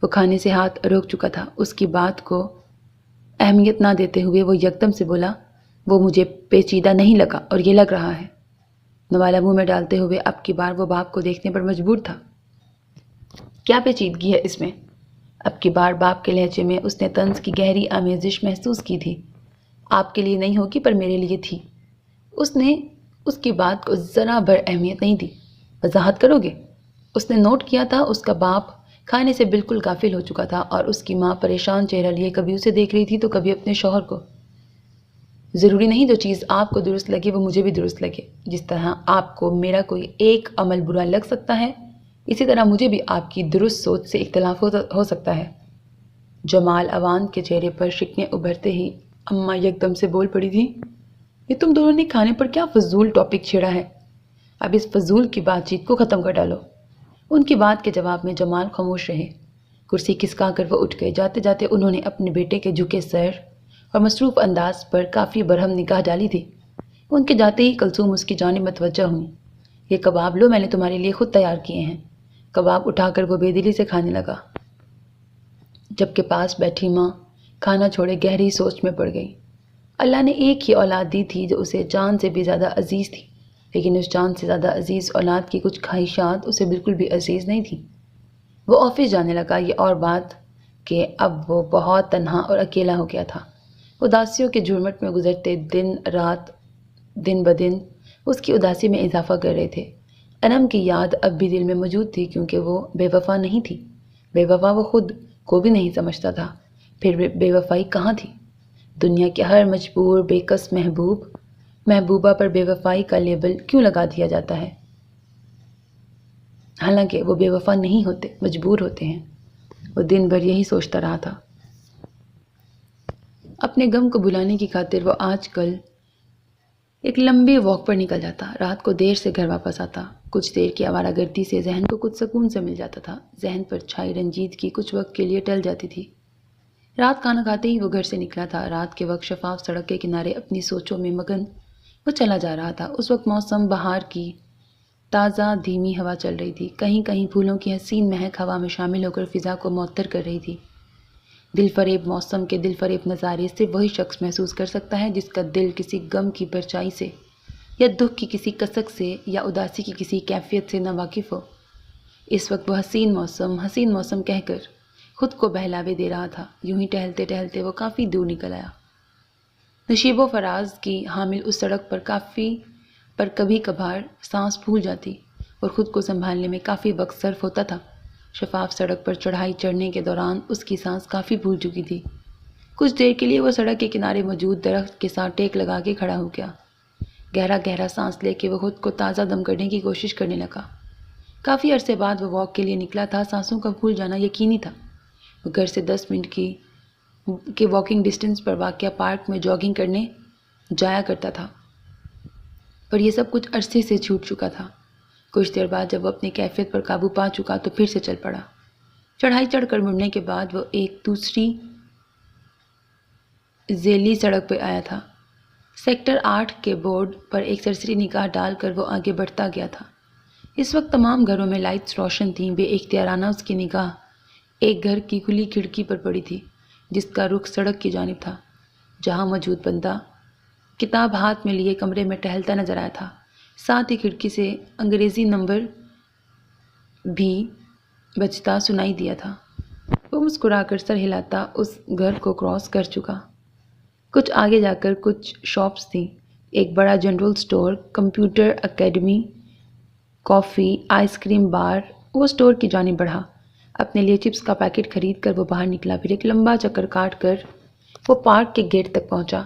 وہ کھانے سے ہاتھ روک چکا تھا۔ اس کی بات کو اہمیت نہ دیتے ہوئے وہ یکدم سے بولا، وہ مجھے پیچیدہ نہیں لگا اور یہ لگ رہا ہے۔ نوالا منہ میں ڈالتے ہوئے اب کی بار وہ باپ کو دیکھنے پر مجبور تھا۔ کیا پیچیدگی ہے اس میں؟ اب کی بار باپ کے لہجے میں اس نے طنز کی گہری آمیزش محسوس کی تھی۔ آپ کے لیے نہیں ہوگی پر میرے لیے تھی۔ اس نے اس کی بات کو ذرا بھر اہمیت نہیں دی۔ وضاحت کرو گے؟ اس نے نوٹ کیا تھا اس کا باپ کھانے سے بالکل غافل ہو چکا تھا اور اس کی ماں پریشان چہرہ لیے کبھی اسے دیکھ رہی تھی تو کبھی اپنے شوہر کو۔ ضروری نہیں جو چیز آپ کو درست لگے وہ مجھے بھی درست لگے۔ جس طرح آپ کو میرا کوئی ایک عمل برا لگ سکتا ہے، اسی طرح مجھے بھی آپ کی درست سوچ سے اختلاف ہو سکتا ہے۔ جمال عوان کے چہرے پر شکنیں ابھرتے ہی اماں یکدم سے بول پڑی تھی، یہ تم دونوں نے کھانے پر کیا فضول ٹاپک چھیڑا ہے؟ اب اس فضول کی بات چیت کو ختم کر ڈالو۔ ان کی بات کے جواب میں جمال خاموش رہے۔ کرسی کھسکا کر وہ اٹھ گئے۔ جاتے جاتے انہوں نے اپنے بیٹے کے جھکے سر اور مصروف انداز پر کافی برہم نگاہ ڈالی تھی۔ ان کے جاتے ہی کلثوم اس کی جانب متوجہ ہوئی۔ یہ کباب لو، میں نے تمہارے لیے خود تیار کیے ہیں۔ کباب اٹھا کر وہ بے دلی سے کھانے لگا، جبکہ پاس بیٹھی ماں کھانا چھوڑے گہری سوچ میں پڑ گئی۔ اللہ نے ایک ہی اولاد دی تھی جو اسے جان سے بھی زیادہ عزیز تھی، لیکن اس جان سے زیادہ عزیز اولاد کی کچھ خواہشات اسے بالکل بھی عزیز نہیں تھیں۔ وہ آفس جانے لگا، یہ اور بات کہ اب وہ بہت تنہا اور اکیلا ہو گیا تھا۔ اداسیوں کے جھرمٹ میں گزرتے دن رات دن بدن اس کی اداسی میں اضافہ کر رہے تھے۔ انم کی یاد اب بھی دل میں موجود تھی کیونکہ وہ بے وفا نہیں تھی۔ بے وفا وہ خود کو بھی نہیں سمجھتا تھا، پھر بے وفائی کہاں تھی؟ دنیا کے ہر مجبور بے کس محبوبہ پر بے وفائی کا لیبل کیوں لگا دیا جاتا ہے؟ حالانکہ وہ بے وفا نہیں ہوتے، مجبور ہوتے ہیں۔ وہ دن بھر یہی سوچتا رہا تھا۔ اپنے غم کو بھلانے کی خاطر وہ آج کل ایک لمبے واک پر نکل جاتا، رات کو دیر سے گھر واپس آتا۔ کچھ دیر کی آوارہ گردی سے ذہن کو کچھ سکون سے مل جاتا تھا۔ ذہن پر چھائی رنجیدگی کچھ وقت کے لیے ٹل جاتی تھی۔ رات کھانا کھاتے ہی وہ گھر سے نکلا تھا۔ رات کے وقت شفاف سڑک کے کنارے اپنی سوچوں میں مگن وہ چلا جا رہا تھا۔ اس وقت موسم بہار کی تازہ دھیمی ہوا چل رہی تھی، کہیں کہیں پھولوں کی حسین مہک ہوا میں شامل ہو کر فضا کو معطر کر رہی تھی۔ دل فریب موسم کے دل فریب نظارے صرف وہی شخص محسوس کر سکتا ہے جس کا دل کسی غم کی پرچائی سے یا دکھ کی کسی کسک سے یا اداسی کی کسی کیفیت سے ناواقف ہو۔ اس وقت وہ حسین موسم کہہ کر خود کو بہلاوے دے رہا تھا۔ یوں ہی ٹہلتے ٹہلتے وہ کافی دور نکل آیا۔ نشیب و فراز کی حامل اس سڑک پر کبھی کبھار سانس پھول جاتی اور خود کو سنبھالنے میں کافی وقت صرف ہوتا تھا۔ شفاف سڑک پر چڑھائی چڑھنے کے دوران اس کی سانس کافی پھول چکی تھی۔ کچھ دیر کے لیے وہ سڑک کے کنارے موجود درخت کے ساتھ ٹیک لگا کے کھڑا ہو گیا۔ گہرا گہرا سانس لے کے وہ خود کو تازہ دم کرنے کی کوشش کرنے لگا۔ کافی عرصے بعد وہ واک کے لیے نکلا تھا۔ سانسوں کا پھول جانا یقینی تھا۔ وہ گھر سے 10 منٹ کی واکنگ ڈسٹنس پر واقع پارک میں جاگنگ کرنے جایا کرتا تھا، پر یہ سب کچھ عرصے سے چھوٹ چکا تھا۔ کچھ دیر بعد جب وہ اپنی کیفیت پر قابو پا چکا تو پھر سے چل پڑا۔ چڑھائی چڑھ کر مڑنے کے بعد وہ ایک دوسری ذیلی سڑک پہ آیا تھا۔ سیکٹر 8 کے بورڈ پر ایک سرسری نگاہ ڈال کر وہ آگے بڑھتا گیا تھا۔ اس وقت تمام گھروں میں لائٹس روشن تھیں۔ بے اختیارانہ اس کی نگاہ ایک گھر کی کھلی کھڑکی پر پڑی تھی جس کا رخ سڑک کی جانب تھا، جہاں موجود بندہ کتاب ہاتھ میں لیے کمرے میں ٹہلتا نظر آیا تھا۔ ساتھ ہی کھڑکی سے انگریزی نمبر بھی بجتا سنائی دیا تھا۔ وہ مسکرا کر سر ہلاتا اس گھر کو کراس کر چکا۔ کچھ آگے جا کر کچھ شاپس تھیں، ایک بڑا جنرل سٹور، کمپیوٹر اکیڈمی، کافی، آئس کریم بار۔ وہ سٹور کی جانب بڑھا، اپنے لیے چپس کا پیکٹ خرید کر وہ باہر نکلا۔ پھر ایک لمبا چکر کاٹ کر وہ پارک کے گیٹ تک پہنچا۔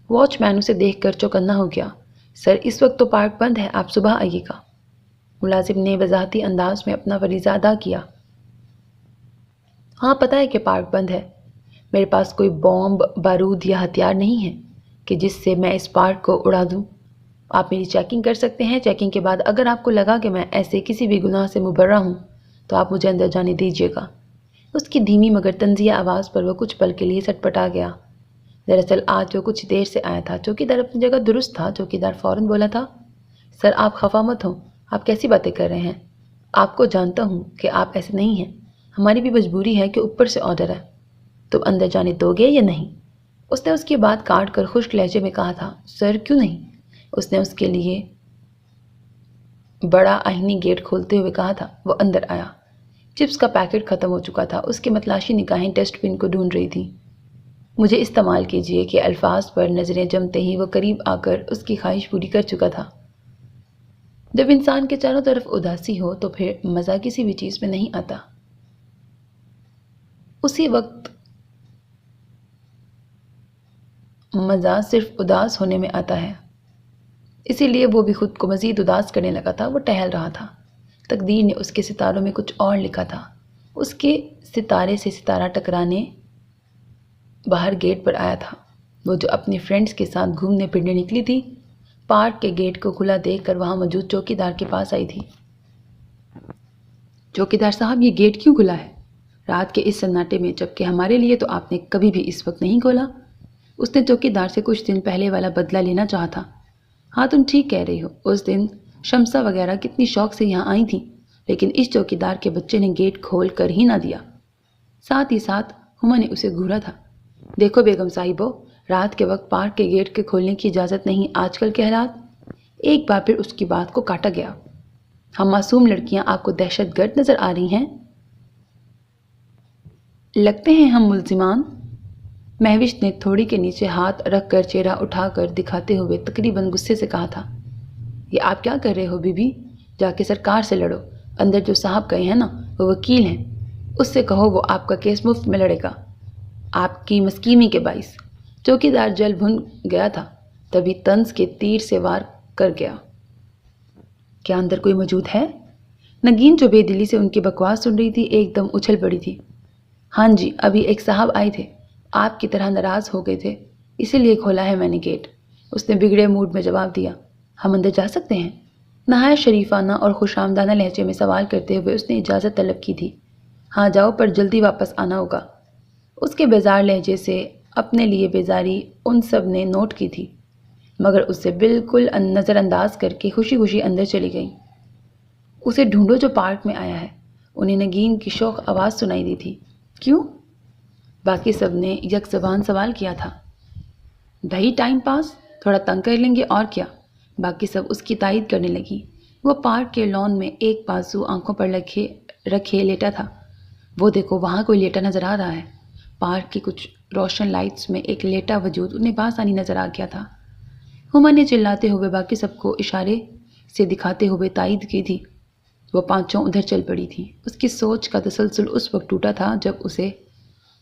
واچ مین اسے دیکھ کر چوکنا ہو گیا۔ سر، اس وقت تو پارک بند ہے، آپ صبح آئیے گا۔ ملازم نے وضاحتی انداز میں اپنا فریضہ ادا کیا۔ ہاں، پتہ ہے کہ پارک بند ہے۔ میرے پاس کوئی بومب، بارود یا ہتھیار نہیں ہے کہ جس سے میں اس پارک کو اڑا دوں۔ آپ میری چیکنگ کر سکتے ہیں۔ چیکنگ کے بعد اگر آپ کو لگا کہ میں ایسے کسی بھی گناہ سے مبرہ ہوں تو آپ مجھے اندر جانے دیجیے گا۔ اس کی دھیمی مگر طنزیہ آواز پر وہ کچھ پل کے لیے سٹپٹا گیا۔ دراصل آج وہ کچھ دیر سے آیا تھا۔ چوکیدار اپنی جگہ درست تھا۔ چوکیدار فوراً بولا تھا، سر آپ خفا مت ہوں، آپ کیسی باتیں کر رہے ہیں؟ آپ کو جانتا ہوں کہ آپ ایسے نہیں ہیں۔ ہماری بھی مجبوری ہے کہ اوپر سے آرڈر ہے۔ تم اندر جانے دو گے یا نہیں؟ اس نے اس کی بات کاٹ کر خشک لہجے میں کہا تھا۔ سر کیوں نہیں؟ اس نے اس کے لیے بڑا آہنی گیٹ کھولتے ہوئے کہا تھا۔ وہ اندر آیا۔ چپس کا پیکٹ ختم ہو چکا تھا۔ اس کی متلاشی نگاہیں ڈسٹ بن کو ڈھونڈ رہی تھیں۔ مجھے استعمال کیجیے کہ الفاظ پر نظریں جمتے ہی وہ قریب آ کر اس کی خواہش پوری کر چکا تھا۔ جب انسان کے چاروں طرف اداسی ہو تو پھر مزہ کسی بھی چیز میں نہیں آتا۔ اسی وقت مزہ صرف اداس ہونے میں آتا ہے۔ اسی لیے وہ بھی خود کو مزید اداس کرنے لگا تھا۔ وہ ٹہل رہا تھا۔ تقدیر نے اس کے ستاروں میں کچھ اور لکھا تھا۔ اس کے ستارے سے ستارہ ٹکرانے باہر گیٹ پر آیا تھا۔ وہ جو اپنے فرینڈز کے ساتھ گھومنے پھرنے نکلی تھی، پارک کے گیٹ کو کھلا دیکھ کر وہاں موجود چوکیدار کے پاس آئی تھی۔ چوکیدار صاحب، یہ گیٹ کیوں کھلا ہے رات کے اس سناٹے میں، جبکہ ہمارے لیے تو آپ نے کبھی بھی اس وقت نہیں کھولا؟ اس نے چوکیدار سے کچھ دن پہلے والا بدلہ لینا چاہا تھا۔ ہاں، تم ٹھیک کہہ رہی ہو۔ اس دن شمسا وغیرہ کتنی شوق سے یہاں آئی تھیں، لیکن اس چوکیدار کے بچے نے گیٹ کھول کر ہی نہ دیا۔ ساتھ ہی ساتھ ہما نے اسے گھورا تھا۔ دیکھو بیگم صاحبو، رات کے وقت پارک کے گیٹ کے کھولنے کی اجازت نہیں۔ آج کل کے حالات۔ ایک بار پھر اس کی بات کو کاٹا گیا۔ ہم معصوم لڑکیاں آپ کو دہشت گرد نظر آ رہی ہیں؟ لگتے ہیں ہم ملزمان؟ مہوش نے تھوڑی کے نیچے ہاتھ رکھ کر چہرہ اٹھا کر دکھاتے ہوئے تقریباً غصے سے کہا تھا۔ یہ آپ کیا کر رہے ہو بی بی؟ جا کے سرکار سے لڑو۔ اندر جو صاحب گئے ہیں نا، وہ وکیل ہیں، اس سے کہو وہ آپ کا کیس مفت میں لڑے گا، آپ کی مسکینی کے باعث۔ چوکیدار جل بھن گیا تھا، تبھی طنز کے تیر سے وار کر گیا۔ کیا اندر کوئی موجود ہے؟ نگین جو بے دلی سے ان کی بکواس سن رہی تھی ایک دم اچھل پڑی تھی۔ ہاں جی، ابھی ایک صاحب آئے تھے، آپ کی طرح ناراض ہو گئے تھے، اسی لیے کھولا ہے میں نے گیٹ۔ اس نے بگڑے موڈ میں جواب دیا۔ ہم اندر جا سکتے ہیں؟ نہایت شریفانہ اور خوش آمدانہ لہجے میں سوال کرتے ہوئے اس نے اجازت طلب کی تھی۔ ہاں جاؤ، پر جلدی واپس آنا ہوگا۔ اس کے بیزار لہجے سے اپنے لیے بیزاری ان سب نے نوٹ کی تھی، مگر اسے بالکل نظر انداز کر کے خوشی خوشی اندر چلی گئیں۔ اسے ڈھونڈو جو پارک میں آیا ہے، انہیں نگین کی شوق آواز سنائی دی تھی۔ کیوں؟ باقی سب نے یک زبان سوال کیا تھا۔ بھائی ٹائم پاس، تھوڑا تنگ کر لیں گے اور کیا۔ باقی سب اس کی تائید کرنے لگی۔ وہ پارک کے لان میں ایک بازو آنکھوں پر رکھے لیٹا تھا۔ وہ دیکھو وہاں کوئی لیٹا نظر آ رہا ہے۔ پارک کی کچھ روشن لائٹس میں ایک لیٹا وجود انہیں بآسانی نظر آ گیا تھا۔ ہما نے چلاتے ہوئے باقی سب کو اشارے سے دکھاتے ہوئے تائید کی تھی۔ وہ پانچوں ادھر چل پڑی تھی۔ اس کی سوچ کا تسلسل اس وقت ٹوٹا تھا جب اسے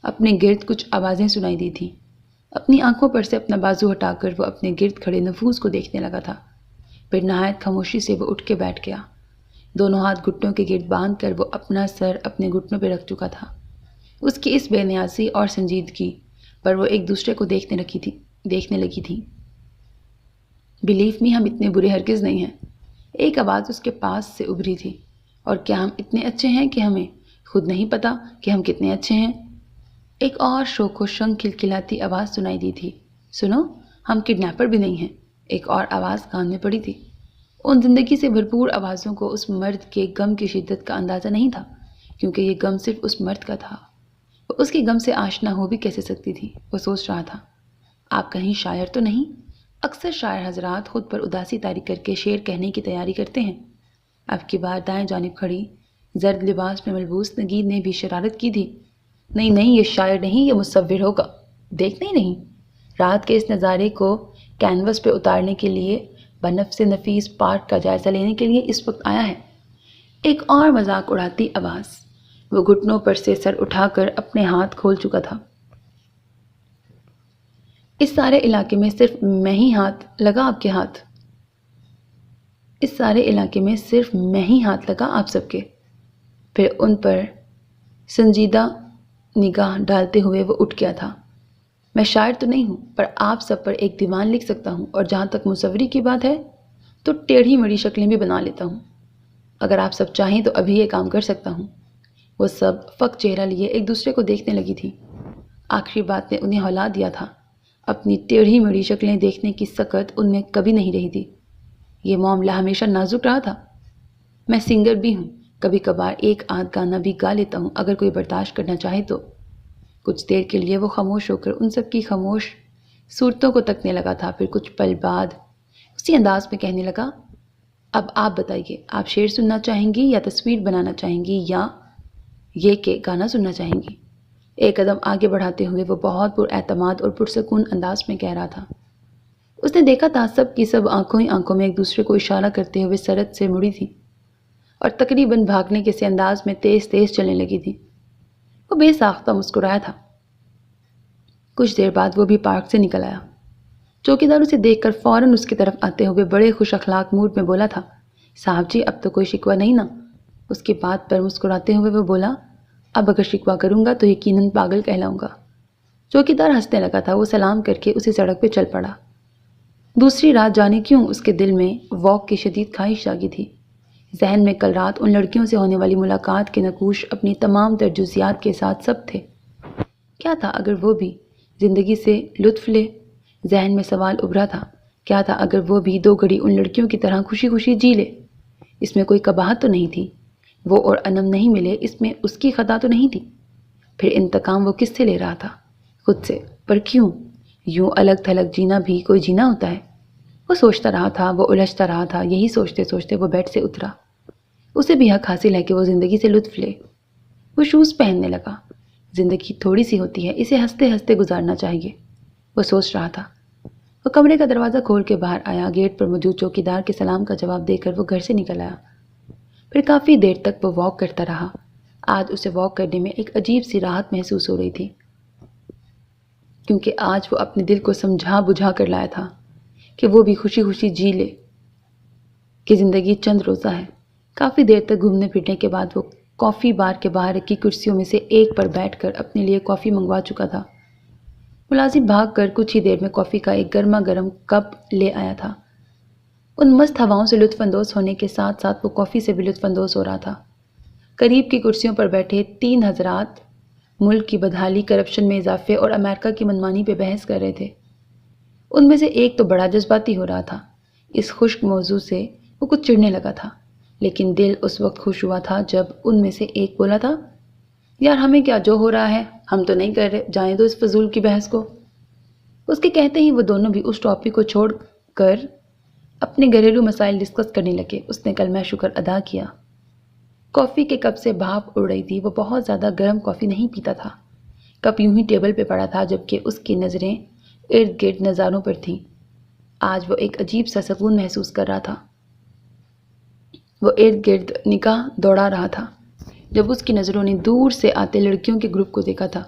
اپنے گرد کچھ آوازیں سنائی دی تھیں۔ اپنی آنکھوں پر سے اپنا بازو ہٹا کر وہ اپنے گرد کھڑے نفوس کو دیکھنے لگا تھا۔ پھر نہایت خاموشی سے وہ اٹھ کے بیٹھ گیا۔ دونوں ہاتھ گھٹنوں کے گرد باندھ کر وہ اپنا سر اپنے گھٹنوں پہ رکھ چکا تھا۔ اس کی اس بے نیازی اور سنجیدگی پر وہ ایک دوسرے کو دیکھنے لگی تھی۔ بلیو می، ہم اتنے برے ہرگز نہیں ہیں، ایک آواز اس کے پاس سے ابھری تھی۔ اور کیا ہم اتنے اچھے ہیں کہ ہمیں خود نہیں پتا کہ ہم کتنے اچھے ہیں؟ ایک اور شوق و شنگ کھلکھلاتی آواز سنائی دی تھی۔ سنو، ہم کڈنیپر بھی نہیں ہیں، ایک اور آواز کان میں پڑی تھی۔ ان زندگی سے بھرپور آوازوں کو اس مرد کے غم کی شدت کا اندازہ نہیں تھا، کیونکہ یہ غم صرف اس مرد کا تھا۔ وہ اس کے غم سے آشنا ہو بھی کیسے سکتی تھی؟ وہ سوچ رہا تھا، آپ کہیں شاعر تو نہیں؟ اکثر شاعر حضرات خود پر اداسی طاری کر کے شعر کہنے کی تیاری کرتے ہیں۔ اب کی بار دائیں جانب کھڑی زرد لباس میں ملبوس نگین نے بھی شرارت کی تھی۔ نہیں نہیں، یہ شاعر نہیں، یہ مصور ہوگا۔ دیکھنا ہی نہیں، رات کے اس نظارے کو کینوس پہ اتارنے کے لیے، بنفس نفیس پارک کا جائزہ لینے کے لیے اس وقت آیا ہے۔ ایک اور مذاق اڑاتی آواز۔ وہ گھٹنوں پر سے سر اٹھا کر اپنے ہاتھ کھول چکا تھا۔ اس سارے علاقے میں صرف میں ہی ہاتھ لگا آپ کے ہاتھ؟ اس سارے علاقے میں صرف میں ہی ہاتھ لگا آپ سب کے؟ پھر ان پر سنجیدہ نگاہ ڈالتے ہوئے وہ اٹھ گیا تھا۔ میں شاعر تو نہیں ہوں، پر آپ سب پر ایک دیوان لکھ سکتا ہوں، اور جہاں تک مصوری کی بات ہے تو ٹیڑھی مڑی شکلیں بھی بنا لیتا ہوں۔ اگر آپ سب چاہیں تو ابھی یہ کام کر سکتا ہوں۔ وہ سب فک چہرہ لیے ایک دوسرے کو دیکھنے لگی تھی۔ آخری بات نے انہیں ہلا دیا تھا۔ اپنی ٹیڑھی مڑی شکلیں دیکھنے کی سکت ان میں کبھی نہیں رہی تھی۔ یہ معاملہ ہمیشہ نازک رہا تھا۔ میں سنگر بھی ہوں، کبھی کبھار ایک آدھ گانا بھی گا لیتا ہوں، اگر کوئی برداشت کرنا چاہے تو۔ کچھ دیر کے لیے وہ خاموش ہو کر ان سب کی خاموش صورتوں کو تکنے لگا تھا۔ پھر کچھ پل بعد اسی انداز میں کہنے لگا، اب آپ بتائیے، آپ شعر سننا چاہیں گی یا تصویر بنانا چاہیں گی، یا یہ کہ گانا سننا چاہیں گی؟ ایک قدم آگے بڑھاتے ہوئے وہ بہت پر اعتماد اور پرسکون انداز میں کہہ رہا تھا۔ اس نے دیکھا تھا سب کی سب آنکھوں ہی آنکھوں میں ایک دوسرے کو اشارہ کرتے ہوئے سرد سے مڑی تھی، اور تقریباً بھاگنے کے سے انداز میں تیز تیز چلنے لگی تھی۔ وہ بے ساختہ مسکرایا تھا۔ کچھ دیر بعد وہ بھی پارک سے نکل آیا۔ چوکیدار اسے دیکھ کر فوراً اس کی طرف آتے ہوئے بڑے خوش اخلاق موڈ میں بولا تھا، صاحب جی اب تو کوئی شکوہ نہیں نا؟ اس کی بات پر مسکراتے ہوئے وہ بولا، اب اگر شکوہ کروں گا تو یقیناً پاگل کہلاؤں گا۔ چوکیدار ہنسنے لگا تھا۔ وہ سلام کر کے اسی سڑک پہ چل پڑا۔ دوسری رات جانے کیوں اس کے دل میں واک کی شدید خواہش جاگی تھی۔ ذہن میں کل رات ان لڑکیوں سے ہونے والی ملاقات کے نقوش اپنی تمام تر جزیات کے ساتھ سب تھے۔ کیا تھا اگر وہ بھی زندگی سے لطف لے؟ ذہن میں سوال ابھرا تھا، کیا تھا اگر وہ بھی دو گھڑی ان لڑکیوں کی طرح خوشی خوشی جی لے؟ اس میں کوئی قباحت تو نہیں تھی۔ وہ اور انم نہیں ملے، اس میں اس کی خطا تو نہیں تھی۔ پھر انتقام وہ کس سے لے رہا تھا؟ خود سے۔ پر کیوں؟ یوں الگ تھلگ جینا بھی کوئی جینا ہوتا ہے؟ وہ سوچتا رہا تھا، وہ الجھتا رہا تھا۔ یہی سوچتے سوچتے وہ بیڈ سے اترا۔ اسے بھی حق حاصل ہے کہ وہ زندگی سے لطف لے۔ وہ شوز پہننے لگا۔ زندگی تھوڑی سی ہوتی ہے، اسے ہنستے ہنستے گزارنا چاہیے، وہ سوچ رہا تھا۔ وہ کمرے کا دروازہ کھول کے باہر آیا۔ گیٹ پر موجود چوکیدار کے سلام کا جواب دے کر وہ گھر سے نکل آیا۔ پھر کافی دیر تک وہ واک کرتا رہا۔ آج اسے واک کرنے میں ایک عجیب سی راحت محسوس ہو رہی تھی، کیونکہ آج وہ اپنے دل کو سمجھا بجھا کر لایا تھا کہ وہ بھی خوشی خوشی جی لے، کہ زندگی چند روزہ ہے۔ کافی دیر تک گھومنے پھرنے کے بعد وہ کافی بار کے باہر رکھی کرسیوں میں سے ایک پر بیٹھ کر اپنے لیے کافی منگوا چکا تھا۔ ملازم بھاگ کر کچھ ہی دیر میں کافی کا ایک گرما گرم کپ لے آیا تھا۔ ان مست ہواؤں سے لطف اندوز ہونے کے ساتھ ساتھ وہ کافی سے بھی لطف اندوز ہو رہا تھا۔ قریب کی کرسیوں پر بیٹھے تین حضرات ملک کی بدحالی، کرپشن میں اضافے اور امریکہ کی منمانی پہ بحث کر رہے تھے۔ ان میں سے ایک تو بڑا جذباتی ہو رہا تھا۔ اس خشک موضوع سے وہ کچھ چڑھنے لگا تھا۔ لیکن دل اس وقت خوش ہوا تھا جب ان میں سے ایک بولا تھا، یار ہمیں کیا، جو ہو رہا ہے ہم تو نہیں کر رہے، جائیں دو اس فضول کی بحث کو۔ اس کے کہتے ہی وہ دونوں بھی اس ٹاپک کو چھوڑ کر اپنے گھریلو مسائل ڈسکس کرنے لگے۔ اس نے کلمہ شکر ادا کیا۔ کافی کے کپ سے بھاپ اڑ رہی تھی۔ وہ بہت زیادہ گرم کافی نہیں پیتا تھا۔ کپ یوں ہی ٹیبل پہ پڑا تھا جبکہ اس کی نظریں ارد گرد نظاروں پر تھیں۔ آج وہ ایک عجیب سا سکون محسوس کر رہا تھا۔ وہ ارد گرد نگاہ دوڑا رہا تھا جب اس کی نظروں نے دور سے آتے لڑکیوں کے گروپ کو دیکھا تھا۔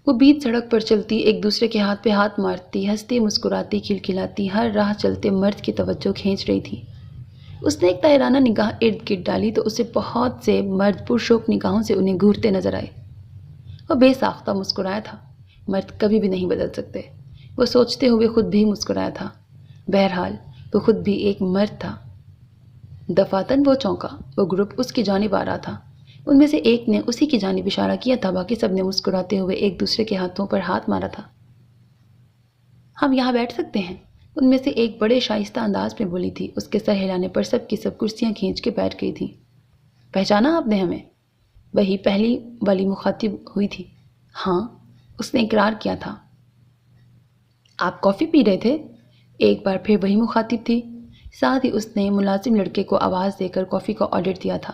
وہ بیچ سڑک پر چلتی، ایک دوسرے کے ہاتھ پہ ہاتھ مارتی، ہنستی مسکراتی، کھلکھلاتی، ہر راہ چلتے مرد کی توجہ کھینچ رہی تھی۔ اس نے ایک طائرانہ نگاہ ارد گرد ڈالی تو اسے بہت سے مرد پرشوق نگاہوں سے انہیں گھورتے نظر آئے۔ وہ بے ساختہ مسکرایا تھا۔ مرد کبھی بھی نہیں بدل سکتے، وہ سوچتے ہوئے خود بھی مسکرایا تھا۔ بہرحال وہ خود بھی ایک مرد تھا۔ دفعتاً وہ چونکا۔ وہ گروپ اس کی جانب آ رہا تھا۔ ان میں سے ایک نے اسی کی جانب اشارہ کیا تھا، باقی سب نے مسکراتے ہوئے ایک دوسرے کے ہاتھوں پر ہاتھ مارا تھا۔ ہم یہاں بیٹھ سکتے ہیں؟ ان میں سے ایک بڑے شائستہ انداز میں بولی تھی۔ اس کے سر ہلانے پر سب کی سب کرسیاں کھینچ کے بیٹھ گئی تھیں۔ پہچانا آپ نے ہمیں؟ وہی پہلی والی مخاطب ہوئی تھی۔ ہاں، اس نے اقرار کیا تھا۔ آپ کافی پی رہے تھے؟ ایک بار پھر وہی مخاطب تھی۔ ساتھ ہی اس نے ملازم لڑکے کو آواز دے کر کافی کا آرڈر دیا تھا۔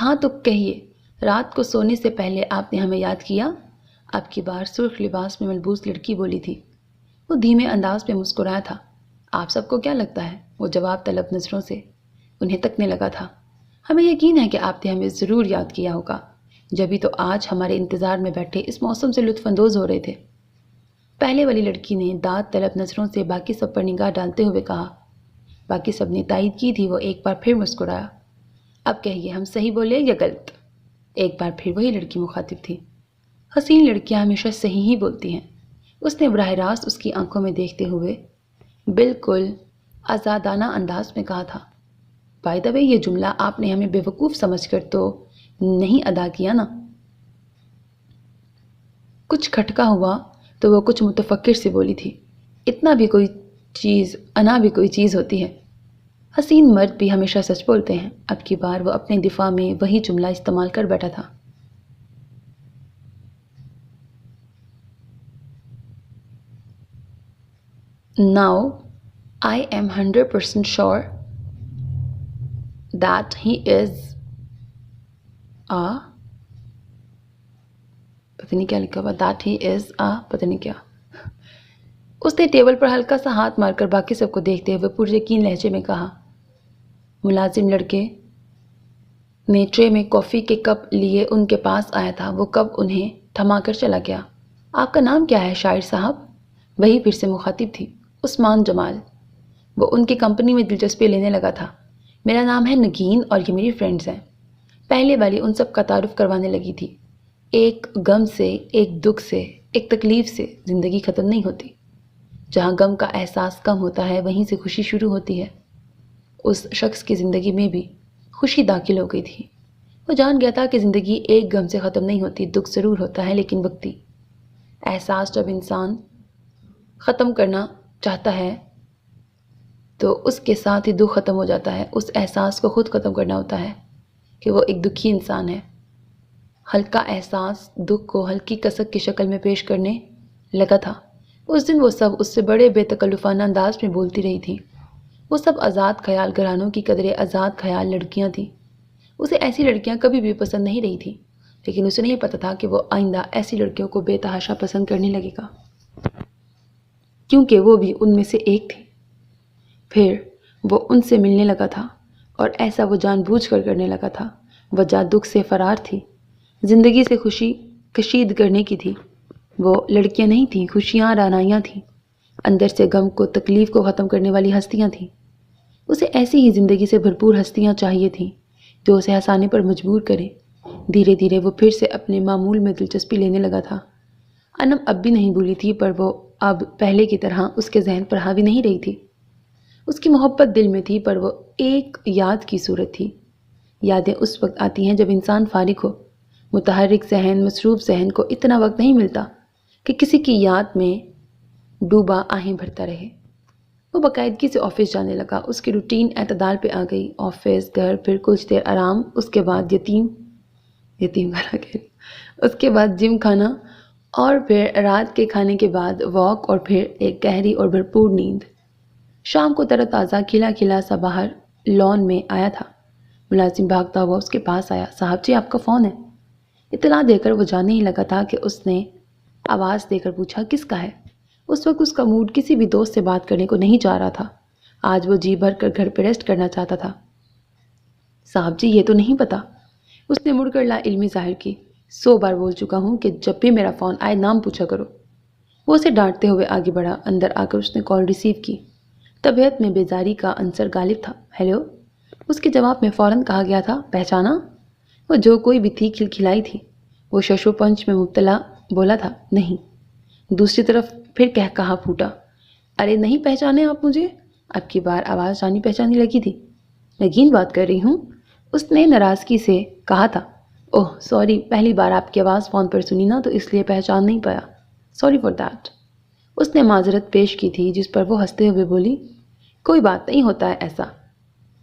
ہاں تو کہیے، رات کو سونے سے پہلے آپ نے ہمیں یاد کیا؟ اب کی بار سرخ لباس میں ملبوس لڑکی بولی تھی۔ وہ دھیمے انداز میں مسکرایا تھا۔ آپ سب کو کیا لگتا ہے؟ وہ جواب طلب نظروں سے انہیں تکنے لگا تھا۔ ہمیں یقین ہے کہ آپ نے ہمیں ضرور یاد کیا ہوگا، جبھی تو آج ہمارے انتظار میں بیٹھے اس موسم سے لطف اندوز ہو رہے تھے۔ پہلے والی لڑکی نے داد طلب نظروں سے باقی سب پر نگاہ ڈالتے ہوئے کہا۔ باقی سب نے تائید کی تھی۔ وہ ایک بار پھر مسکرایا۔ اب کہیے، ہم صحیح بولے یا غلط؟ ایک بار پھر وہی لڑکی مخاطب تھی۔ حسین لڑکیاں ہمیشہ صحیح ہی بولتی ہیں، اس نے براہ راست اس کی آنکھوں میں دیکھتے ہوئے بالکل آزادانہ انداز میں کہا تھا۔ بائی دا وے، یہ جملہ آپ نے ہمیں بیوقوف سمجھ کر تو نہیں ادا کیا نا؟ کچھ کھٹکا ہوا تو وہ کچھ متفکر سے بولی تھی، انا بھی کوئی چیز ہوتی ہے۔ حسین مرد بھی ہمیشہ سچ بولتے ہیں۔ اب کی بار وہ اپنے دفاع میں وہی جملہ استعمال کر بیٹھا تھا۔ Now I am 100% sure that he is a پتہ نہیں کیا لکھا ہوا، that he is a پتہ نہیں کیا۔ اس نے ٹیبل پر ہلکا سا ہاتھ مار کر باقی سب کو دیکھتے ہوئے پر یقین لہجے میں کہا۔ ملازم لڑکے نے ٹرے میں کافی کے کپ لیے ان کے پاس آیا تھا۔ وہ کپ انہیں تھما کر چلا گیا۔ آپ کا نام کیا ہے شاعر صاحب؟ وہی پھر سے مخاطب تھی، عثمان جمال۔ وہ ان کی کمپنی میں دلچسپی لینے لگا تھا۔ میرا نام ہے نگین اور یہ میری فرینڈز ہیں۔ پہلے والی ان سب کا تعارف کروانے لگی تھی۔ ایک غم سے، ایک دکھ سے، ایک تکلیف سے زندگی ختم نہیں ہوتی۔ جہاں غم کا احساس کم ہوتا ہے وہیں سے خوشی شروع ہوتی ہے۔ اس شخص کی زندگی میں بھی خوشی داخل ہو گئی تھی۔ وہ جان گیا تھا کہ زندگی ایک غم سے ختم نہیں ہوتی، دکھ ضرور ہوتا ہے لیکن وقتی۔ احساس جب انسان ختم کرنا چاہتا ہے تو اس کے ساتھ ہی دکھ ختم ہو جاتا ہے۔ اس احساس کو خود ختم کرنا ہوتا ہے کہ وہ ایک دکھی انسان ہے۔ ہلکا احساس دکھ کو ہلکی کسک کی شکل میں پیش کرنے لگا تھا۔ اس دن وہ سب اس سے بڑے بے تکلفانہ انداز میں بولتی رہی تھی۔ وہ سب آزاد خیال گھرانوں کی قدرے آزاد خیال لڑکیاں تھیں۔ اسے ایسی لڑکیاں کبھی بھی پسند نہیں رہی تھیں، لیکن اسے نہیں پتہ تھا کہ وہ آئندہ ایسی لڑکیوں کو بے تحاشا پسند کرنے لگے گا، کیونکہ وہ بھی ان میں سے ایک تھی۔ پھر وہ ان سے ملنے لگا تھا اور ایسا وہ جان بوجھ کر کرنے لگا تھا۔ وجہ دکھ سے فرار تھی، زندگی سے خوشی کشید کرنے کی تھی۔ وہ لڑکیاں نہیں تھیں، خوشیاں رعنائیاں تھیں، اندر سے غم کو تکلیف کو ختم کرنے والی ہستیاں تھیں۔ اسے ایسی ہی زندگی سے بھرپور ہستیاں چاہیے تھیں جو اسے ہنسانے پر مجبور کرے۔ دھیرے دھیرے وہ پھر سے اپنے معمول میں دلچسپی لینے لگا تھا۔ انم اب بھی نہیں بھولی تھی، پر وہ اب پہلے کی طرح اس کے ذہن پر حاوی نہیں رہی تھی۔ اس کی محبت دل میں تھی، پر وہ ایک یاد کی صورت تھی۔ یادیں اس وقت آتی ہیں جب انسان فارغ ہو۔ متحرک ذہن، مصروف ذہن کو اتنا وقت نہیں ملتا کہ کسی کی یاد میں ڈوبا آہیں بھرتا رہے۔ وہ باقاعدگی سے آفس جانے لگا۔ اس کی روٹین اعتدال پہ آ گئی۔ آفس، گھر، پھر کچھ دیر آرام، اس کے بعد یتیم کھانا اس کے بعد جم کھانا، اور پھر رات کے کھانے کے بعد واک، اور پھر ایک گہری اور بھرپور نیند۔ شام کو تر و تازہ کھلا کھلا سا باہر لان میں آیا تھا۔ ملازم بھاگتا ہوا اس کے پاس آیا۔ صاحب جی، آپ کا فون ہے۔ اطلاع دے کر وہ جانے ہی لگا تھا کہ اس نے آواز دے کر پوچھا، کس کا ہے؟ اس وقت اس کا موڈ کسی بھی دوست سے بات کرنے کو نہیں چاہ رہا تھا۔ آج وہ جی بھر کر گھر پہ ریسٹ کرنا چاہتا تھا۔ صاحب جی، یہ تو نہیں پتا۔ اس نے مڑ کر لا علمی ظاہر کی۔ 100 بار بول چکا ہوں کہ جب بھی میرا فون آئے نام پوچھا کرو۔ وہ اسے ڈانٹتے ہوئے آگے بڑھا۔ اندر آ کر اس نے کال ریسیو کی۔ طبیعت میں بیزاری کا عنصر غالب تھا۔ ہیلو؟ اس کے جواب میں فوراً کہا گیا تھا، پہچانا؟ وہ جو کوئی بھی تھی کھلکھلائی تھی۔ وہ ششو پنچ میں مبتلا بولا تھا، نہیں۔ دوسری طرف پھر کہا پھوٹا، ارے نہیں پہچانے آپ مجھے؟ اب کی بار آواز جانی پہچانی لگی تھی۔ نگین بات کر رہی ہوں، اس نے ناراضگی سے کہا تھا۔ اوہ سوری، پہلی بار آپ کی آواز فون پر سنی نا، تو اس لیے پہچان نہیں پایا۔ Sorry for that. اس نے معذرت پیش کی تھی، جس پر وہ ہنستے ہوئے بولی، کوئی بات نہیں، ہوتا ہے ایسا۔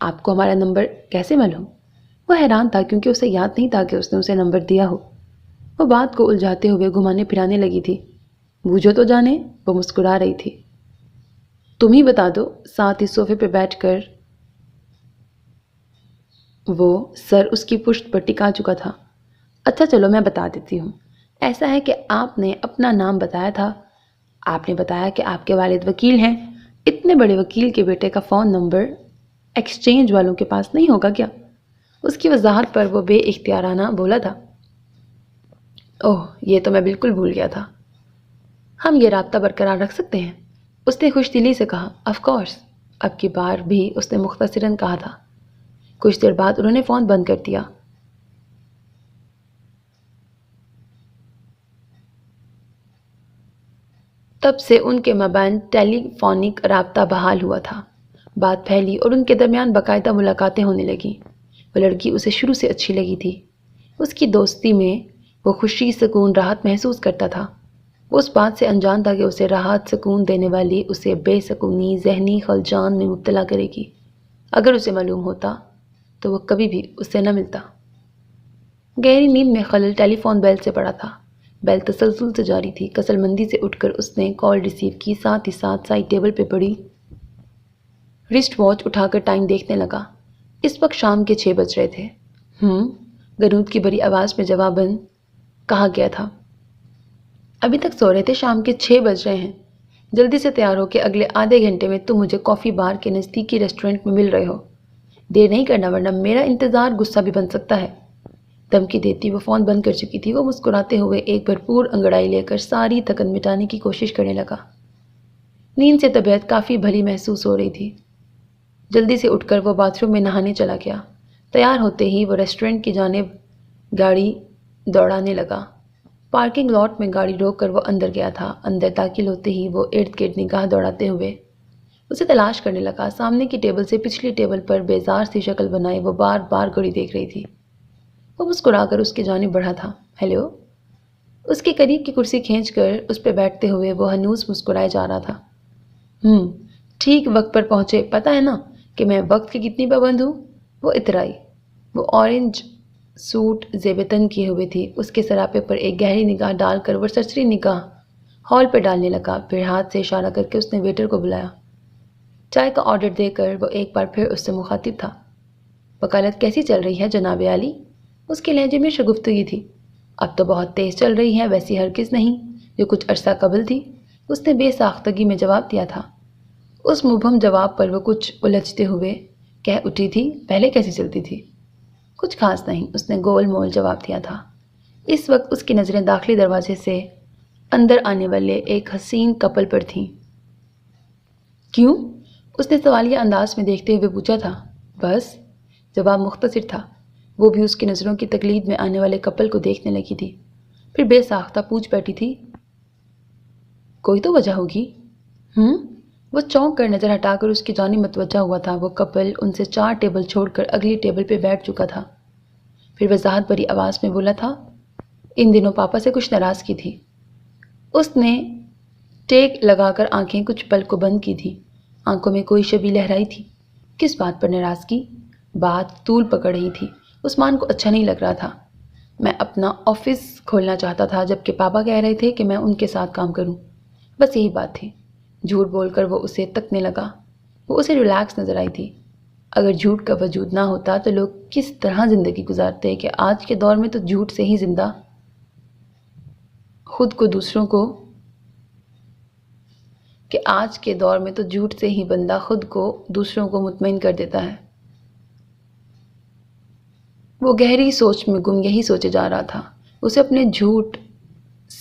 آپ کو ہمارا نمبر کیسے معلوم؟ وہ حیران تھا کیونکہ اسے یاد نہیں تھا کہ اس نے اسے نمبر دیا ہو۔ وہ بات کو الجھاتے ہوئے گھمانے پھرانے لگی تھی۔ بوجھو تو جانے، وہ مسکرا رہی تھی۔ تم ہی بتا دو۔ ساتھ ہی صوفے پہ بیٹھ کر وہ سر اس کی پشت پر ٹکا چکا تھا۔ اچھا چلو میں بتا دیتی ہوں۔ ایسا ہے کہ آپ نے اپنا نام بتایا تھا۔ آپ نے بتایا کہ آپ کے والد وکیل ہیں۔ اتنے بڑے وکیل کے بیٹے کا فون نمبر ایکسچینج والوں کے پاس نہیں ہوگا کیا؟ اس کی وضاحت پر وہ بے اختیارانہ بولا تھا، اوہ یہ تو میں بالکل بھول گیا تھا۔ ہم یہ رابطہ برقرار رکھ سکتے ہیں؟ اس نے خوش دلی سے کہا، آف کورس۔ اب کی بار بھی اس نے مختصراً کہا تھا۔ کچھ دیر بعد انہوں نے فون بند کر دیا۔ تب سے ان کے مابین ٹیلی فونک رابطہ بحال ہوا تھا۔ بات پھیلی اور ان کے درمیان باقاعدہ ملاقاتیں ہونے لگیں۔ وہ لڑکی اسے شروع سے اچھی لگی تھی۔ اس کی دوستی میں وہ خوشی، سکون، راحت محسوس کرتا تھا۔ وہ اس بات سے انجان تھا کہ اسے راحت، سکون دینے والی اسے بے سکونی، ذہنی خلجان میں مبتلا کرے گی۔ اگر اسے معلوم ہوتا تو وہ کبھی بھی اس سے نہ ملتا۔ گہری نیند میں خلل ٹیلی فون بیل سے پڑا تھا۔ بیل تسلسل سے جاری تھی۔ کسل مندی سے اٹھ کر اس نے کال ریسیو کی، ساتھ ہی ساتھ سائڈ ٹیبل پہ پڑی رسٹ واچ اٹھا کر ٹائم دیکھنے لگا۔ اس وقت شام کے 6 بج رہے تھے۔ گنود کی بھری آواز میں جواباً کہا گیا تھا، ابھی تک سو رہے تھے، شام کے 6 بج رہے ہیں۔ جلدی سے تیار ہو کہ اگلے آدھے گھنٹے میں تم مجھے کافی بار کے نزدیکی ریسٹورنٹ میں مل رہے ہو۔ دیر نہیں کرنا ورنہ میرا انتظار غصہ بھی بن سکتا ہے۔ دھمکی دیتی وہ فون بند کر چکی تھی۔ وہ مسکراتے ہوئے ایک بھرپور انگڑائی لے کر ساری تھکن مٹانے کی کوشش کرنے لگا۔ نیند سے طبیعت کافی بھلی محسوس ہو رہی تھی۔ جلدی سے اٹھ کر وہ باتھ روم میں نہانے چلا گیا۔ تیار ہوتے ہی وہ ریسٹورنٹ کی جانب گاڑی دوڑانے لگا۔ پارکنگ لاٹ میں گاڑی روک کر وہ اندر گیا تھا۔ اندر داخل ہوتے ہی وہ ارد گرد نگاہ دوڑاتے ہوئے اسے تلاش کرنے لگا۔ سامنے کی ٹیبل سے پچھلی ٹیبل پر بیزار سی شکل بنائے وہ بار بار گھڑی دیکھ رہی تھی۔ وہ مسکرا کر اس کی جانب بڑھا تھا۔ ہیلو؟ اس کے قریب کی کرسی کھینچ کر اس پہ بیٹھتے ہوئے وہ ہنوز مسکرائے جا رہا تھا۔ ٹھیک وقت پر پہنچے، پتہ ہے نا کہ میں وقت کی کتنی پابند ہوں؟ وہ اترائی۔ وہ اورنج سوٹ زیب تن کیے ہوئے تھی۔ اس کے سراپے پر ایک گہری نگاہ ڈال کر وہ سرسری نگاہ ہال پہ ڈالنے لگا۔ پھر ہاتھ سے اشارہ کر کے اس نے ویٹر کو بلایا۔ چائے کا آرڈر دے کر وہ ایک بار پھر اس سے مخاطب تھا، وکالت کیسی چل رہی ہے جناب عالی؟ اس کے لہجے میں شگفتگی تھی۔ اب تو بہت تیز چل رہی ہے، ویسی ہرگز نہیں جو کچھ عرصہ قبل تھی، اس نے بے ساختگی میں جواب دیا تھا۔ اس مبہم جواب پر وہ کچھ الجھتے ہوئے کہہ اٹھی تھی، پہلے کیسی چلتی تھی؟ کچھ خاص نہیں، اس نے گول مول جواب دیا تھا۔ اس وقت اس کی نظریں داخلی دروازے سے اندر آنے والے ایک حسین کپل پر تھیں۔ کیوں؟ اس نے سوالیہ انداز میں دیکھتے ہوئے پوچھا تھا۔ بس، جواب مختصر تھا۔ وہ بھی اس کی نظروں کی تقلید میں آنے والے کپل کو دیکھنے لگی تھی، پھر بے ساختہ پوچھ بیٹھی تھی، کوئی تو وجہ ہوگی؟ وہ چونک کر نظر ہٹا کر اس کی جانب متوجہ ہوا تھا۔ وہ کپل ان سے 4 ٹیبل چھوڑ کر اگلی ٹیبل پہ بیٹھ چکا تھا۔ پھر وضاحت بھری آواز میں بولا تھا، ان دنوں پاپا سے کچھ ناراضگی تھی۔ اس نے ٹیک لگا کر آنکھیں کچھ پل کو بند کی تھی۔ آنکھوں میں کوئی شبی لہرائی تھی۔ کس بات پر ناراضگی؟ بات طول پکڑ رہی تھی۔ عثمان کو اچھا نہیں لگ رہا تھا۔ میں اپنا آفس کھولنا چاہتا تھا جبکہ پاپا کہہ رہے تھے کہ میں ان کے ساتھ کام کروں۔ بس یہی بات تھی۔ جھوٹ بول کر وہ اسے تکنے لگا۔ وہ اسے ریلیکس نظر آئی تھی۔ اگر جھوٹ کا وجود نہ ہوتا تو لوگ کس طرح زندگی گزارتے کہ آج کے دور میں تو جھوٹ سے ہی زندہ خود کو دوسروں کو کہ آج کے دور میں تو جھوٹ سے ہی بندہ خود کو دوسروں کو مطمئن کر دیتا ہے۔ وہ گہری سوچ میں گم یہی سوچے جا رہا تھا۔ اسے اپنے جھوٹ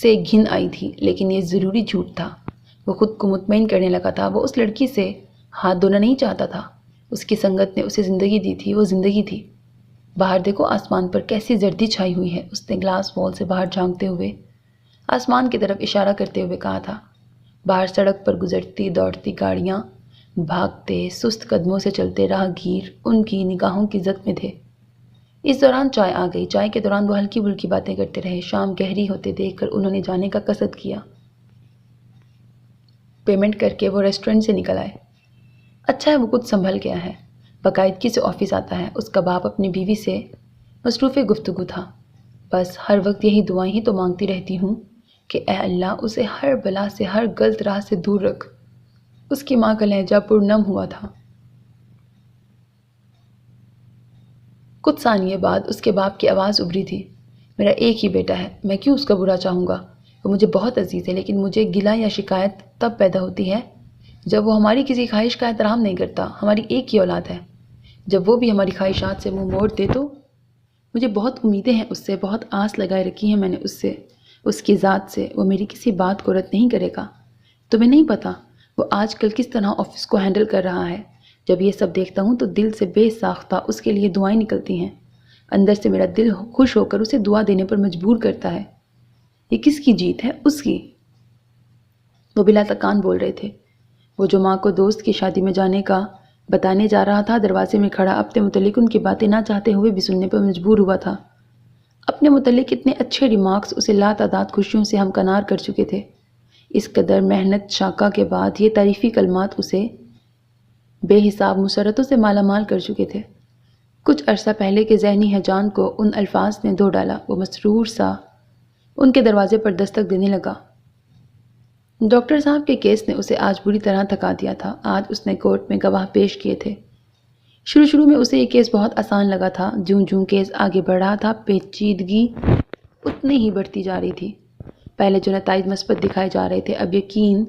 سے گھن آئی تھی، لیکن یہ ضروری جھوٹ تھا۔ وہ خود کو مطمئن کرنے لگا تھا۔ وہ اس لڑکی سے ہاتھ دھونا نہیں چاہتا تھا۔ اس کی سنگت نے اسے زندگی دی تھی، وہ زندگی تھی۔ باہر دیکھو آسمان پر کیسی زردی چھائی ہوئی ہے، اس نے گلاس وال سے باہر جھانکتے ہوئے آسمان کی طرف اشارہ کرتے ہوئے کہا تھا۔ باہر سڑک پر گزرتی دوڑتی گاڑیاں، بھاگتے سست قدموں سے چلتے راہگیر ان کی نگاہوں کی زد میں تھے۔ اس دوران چائے آ گئی۔ چائے کے دوران وہ ہلکی بھلکی باتیں کرتے رہے۔ شام گہری ہوتے دیکھ کر انہوں نے جانے کا قصد کیا۔ پیمنٹ کر کے وہ ریسٹورنٹ سے نکل آئے۔ اچھا ہے وہ کچھ سنبھل گیا ہے، باقاعدگی سے آفس آتا ہے۔ اس کا باپ اپنی بیوی سے مصروف گفتگو تھا۔ بس ہر وقت یہی دعائیں ہی تو مانگتی رہتی ہوں کہ اے اللہ اسے ہر بلا سے، ہر غلط راہ سے دور رکھ۔ اس کی ماں کا لہجہ پرنم ہوا تھا۔ کچھ ثانیے بعد اس کے باپ کی آواز ابھری تھی۔ میرا ایک ہی بیٹا ہے، میں کیوں اس کا برا چاہوں گا؟ وہ مجھے بہت عزیز ہے، لیکن مجھے گلہ یا شکایت تب پیدا ہوتی ہے جب وہ ہماری کسی خواہش کا احترام نہیں کرتا۔ ہماری ایک ہی اولاد ہے، جب وہ بھی ہماری خواہشات سے منہ موڑ دے تو مجھے بہت امیدیں ہیں اس سے، بہت آس لگائے رکھی ہیں میں نے اس سے، اس کی ذات سے۔ وہ میری کسی بات کو رد نہیں کرے گا۔ تمہیں نہیں پتا وہ آج کل کس طرح آفس کو ہینڈل کر رہا ہے۔ جب یہ سب دیکھتا ہوں تو دل سے بے ساختہ اس کے لیے دعائیں نکلتی ہیں۔ اندر سے میرا دل خوش ہو کر اسے دعا دینے پر مجبور کرتا ہے۔ یہ کس کی جیت ہے؟ اس کی۔ وہ بلا تکان بول رہے تھے۔ وہ جو ماں کو دوست کی شادی میں جانے کا بتانے جا رہا تھا، دروازے میں کھڑا اپنے متعلق ان کی باتیں نہ چاہتے ہوئے بھی سننے پر مجبور ہوا تھا۔ اپنے متعلق اتنے اچھے ریمارکس اسے لاتعداد خوشیوں سے ہمکنار کر چکے تھے۔ اس قدر محنت شاقہ کے بعد یہ تعریفی کلمات اسے بے حساب مسرتوں سے مالا مال کر چکے تھے۔ کچھ عرصہ پہلے کے ذہنی ہیجان کو ان الفاظ نے دھو ڈالا۔ وہ مسرور سا ان کے دروازے پر دستک دینے لگا۔ ڈاکٹر صاحب کے کیس نے اسے آج بری طرح تھکا دیا تھا۔ آج اس نے کورٹ میں گواہ پیش کیے تھے۔ شروع میں اسے یہ کیس بہت آسان لگا تھا۔ جوں کیس آگے بڑھ رہا تھا، پیچیدگی اتنی ہی بڑھتی جا رہی تھی۔ پہلے جو نتائج مثبت دکھائے جا رہے تھے، اب یقین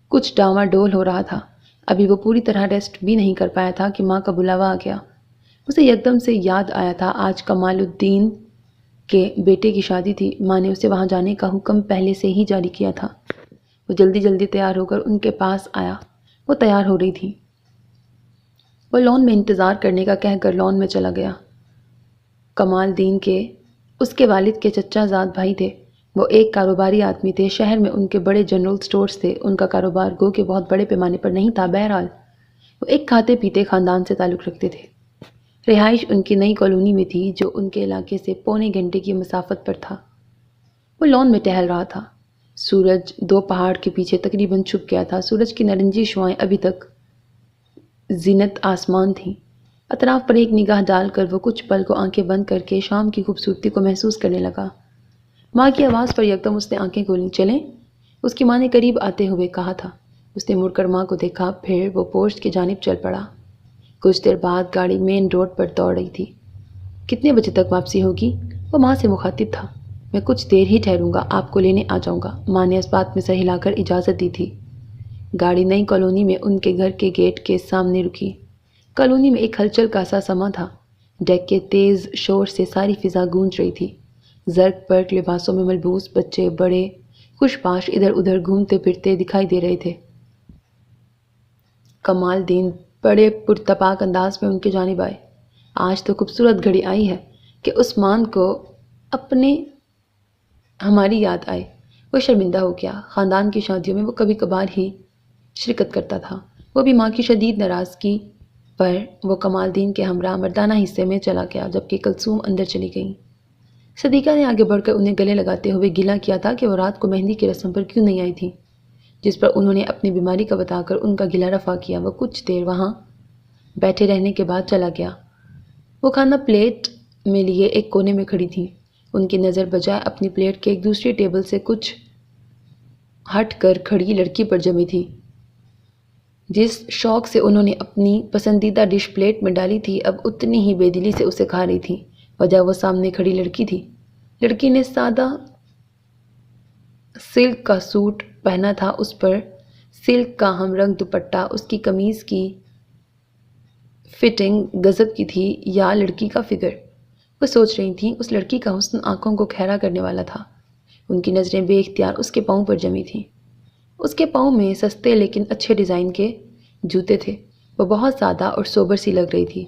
کچھ ڈاواڈول ہو رہا تھا۔ ابھی وہ پوری طرح ریسٹ بھی نہیں کر پایا تھا کہ ماں کا بلاوا آ گیا۔ اسے یکدم سے یاد آیا تھا آج کمال الدین کے بیٹے کی شادی تھی۔ ماں نے اسے وہاں جانے کا حکم پہلے سے ہی جاری کیا تھا۔ وہ جلدی تیار ہو کر ان کے پاس آیا۔ وہ تیار ہو رہی تھی۔ وہ لان میں انتظار کرنے کا کہہ کر لان میں چلا گیا۔ کمال دین کے اس کے والد کے چچا زاد بھائی تھے۔ وہ ایک کاروباری آدمی تھے۔ شہر میں ان کے بڑے جنرل سٹورز تھے۔ ان کا کاروبار گو کہ بہت بڑے پیمانے پر نہیں تھا، بہرحال وہ ایک کھاتے پیتے خاندان سے تعلق رکھتے تھے۔ رہائش ان کی نئی کالونی میں تھی جو ان کے علاقے سے پونے گھنٹے کی مسافت پر تھا۔ وہ لان میں ٹہل رہا تھا۔ سورج دو پہاڑ کے پیچھے تقریباً چھپ گیا تھا۔ سورج کی نارنجی شعائیں ابھی تک زینت آسمان تھیں۔ اطراف پر ایک نگاہ ڈال کر وہ کچھ پل کو آنکھیں بند کر کے شام کی خوبصورتی کو محسوس کرنے لگا۔ ماں کی آواز پر یکدم اس نے آنکھیں کھولیں۔ چلیں؟ اس کی ماں نے قریب آتے ہوئے کہا تھا۔ اس نے مڑ کر ماں کو دیکھا، پھر وہ پورچ کی جانب چل پڑا۔ کچھ دیر بعد گاڑی مین روڈ پر دوڑ رہی تھی۔ کتنے بجے تک واپسی ہوگی؟ وہ ماں سے مخاطب تھا۔ میں کچھ دیر ہی ٹھہروں گا، آپ کو لینے آ جاؤں گا۔ ماں نے اس بات میں سر ہلا کر اجازت دی تھی۔ گاڑی نئی کالونی میں ان کے گھر کے گیٹ کے سامنے رکی۔ کالونی میں ایک ہلچل کا سا سما تھا۔ ڈیک کے تیز شور سے ساری فضا گونج رہی تھی۔ زرق برق لباسوں میں ملبوس بچے بڑے خوش پاش ادھر ادھر گھومتے پھرتے دکھائی دے رہے تھے۔ کمال دین بڑے پرتپاک انداز میں ان کی جانب آئے۔ آج تو خوبصورت گھڑی آئی ہے کہ عثمان کو اپنے ہماری یاد آئے۔ وہ شرمندہ ہو گیا۔ خاندان کی شادیوں میں وہ کبھی کبھار ہی شرکت کرتا تھا۔ وہ بھی ماں کی شدید ناراضگی پر وہ کمال دین کے ہمراہ مردانہ حصے میں چلا گیا، جبکہ کلثوم اندر چلی گئیں۔ صدیقہ نے آگے بڑھ کر انہیں گلے لگاتے ہوئے گلہ کیا تھا کہ وہ رات کو مہندی کی رسم پر کیوں نہیں آئی تھی۔ جس پر انہوں نے اپنی بیماری کا بتا کر ان کا گلہ رفع کیا۔ وہ کچھ دیر وہاں بیٹھے رہنے کے بعد چلا گیا۔ وہ کھانا پلیٹ میں لیے ایک کونے میں کھڑی تھی۔ ان کی نظر بجائے اپنی پلیٹ کے ایک دوسری ٹیبل سے کچھ ہٹ کر کھڑی لڑکی پر جمی تھی۔ جس شوق سے انہوں نے اپنی پسندیدہ ڈش پلیٹ میں ڈالی تھی، اب اتنی ہی بے دلی سے اسے کھا رہی تھی۔ وجہ وہ سامنے کھڑی لڑکی تھی۔ لڑکی نے سادہ سلک کا سوٹ پہنا تھا، اس پر سلک کا ہم رنگ دوپٹہ، اس کی قمیض کی فٹنگ گزب کی تھی، یا لڑکی کا فگر۔ وہ سوچ رہی تھیں، اس لڑکی کا حسن آنکھوں کو کھیرا کرنے والا تھا۔ ان کی نظریں بے اختیار اس کے پاؤں پر جمی تھیں۔ اس کے پاؤں میں سستے لیکن اچھے ڈیزائن کے جوتے تھے۔ وہ بہت سادہ اور سوبر سی لگ رہی تھی۔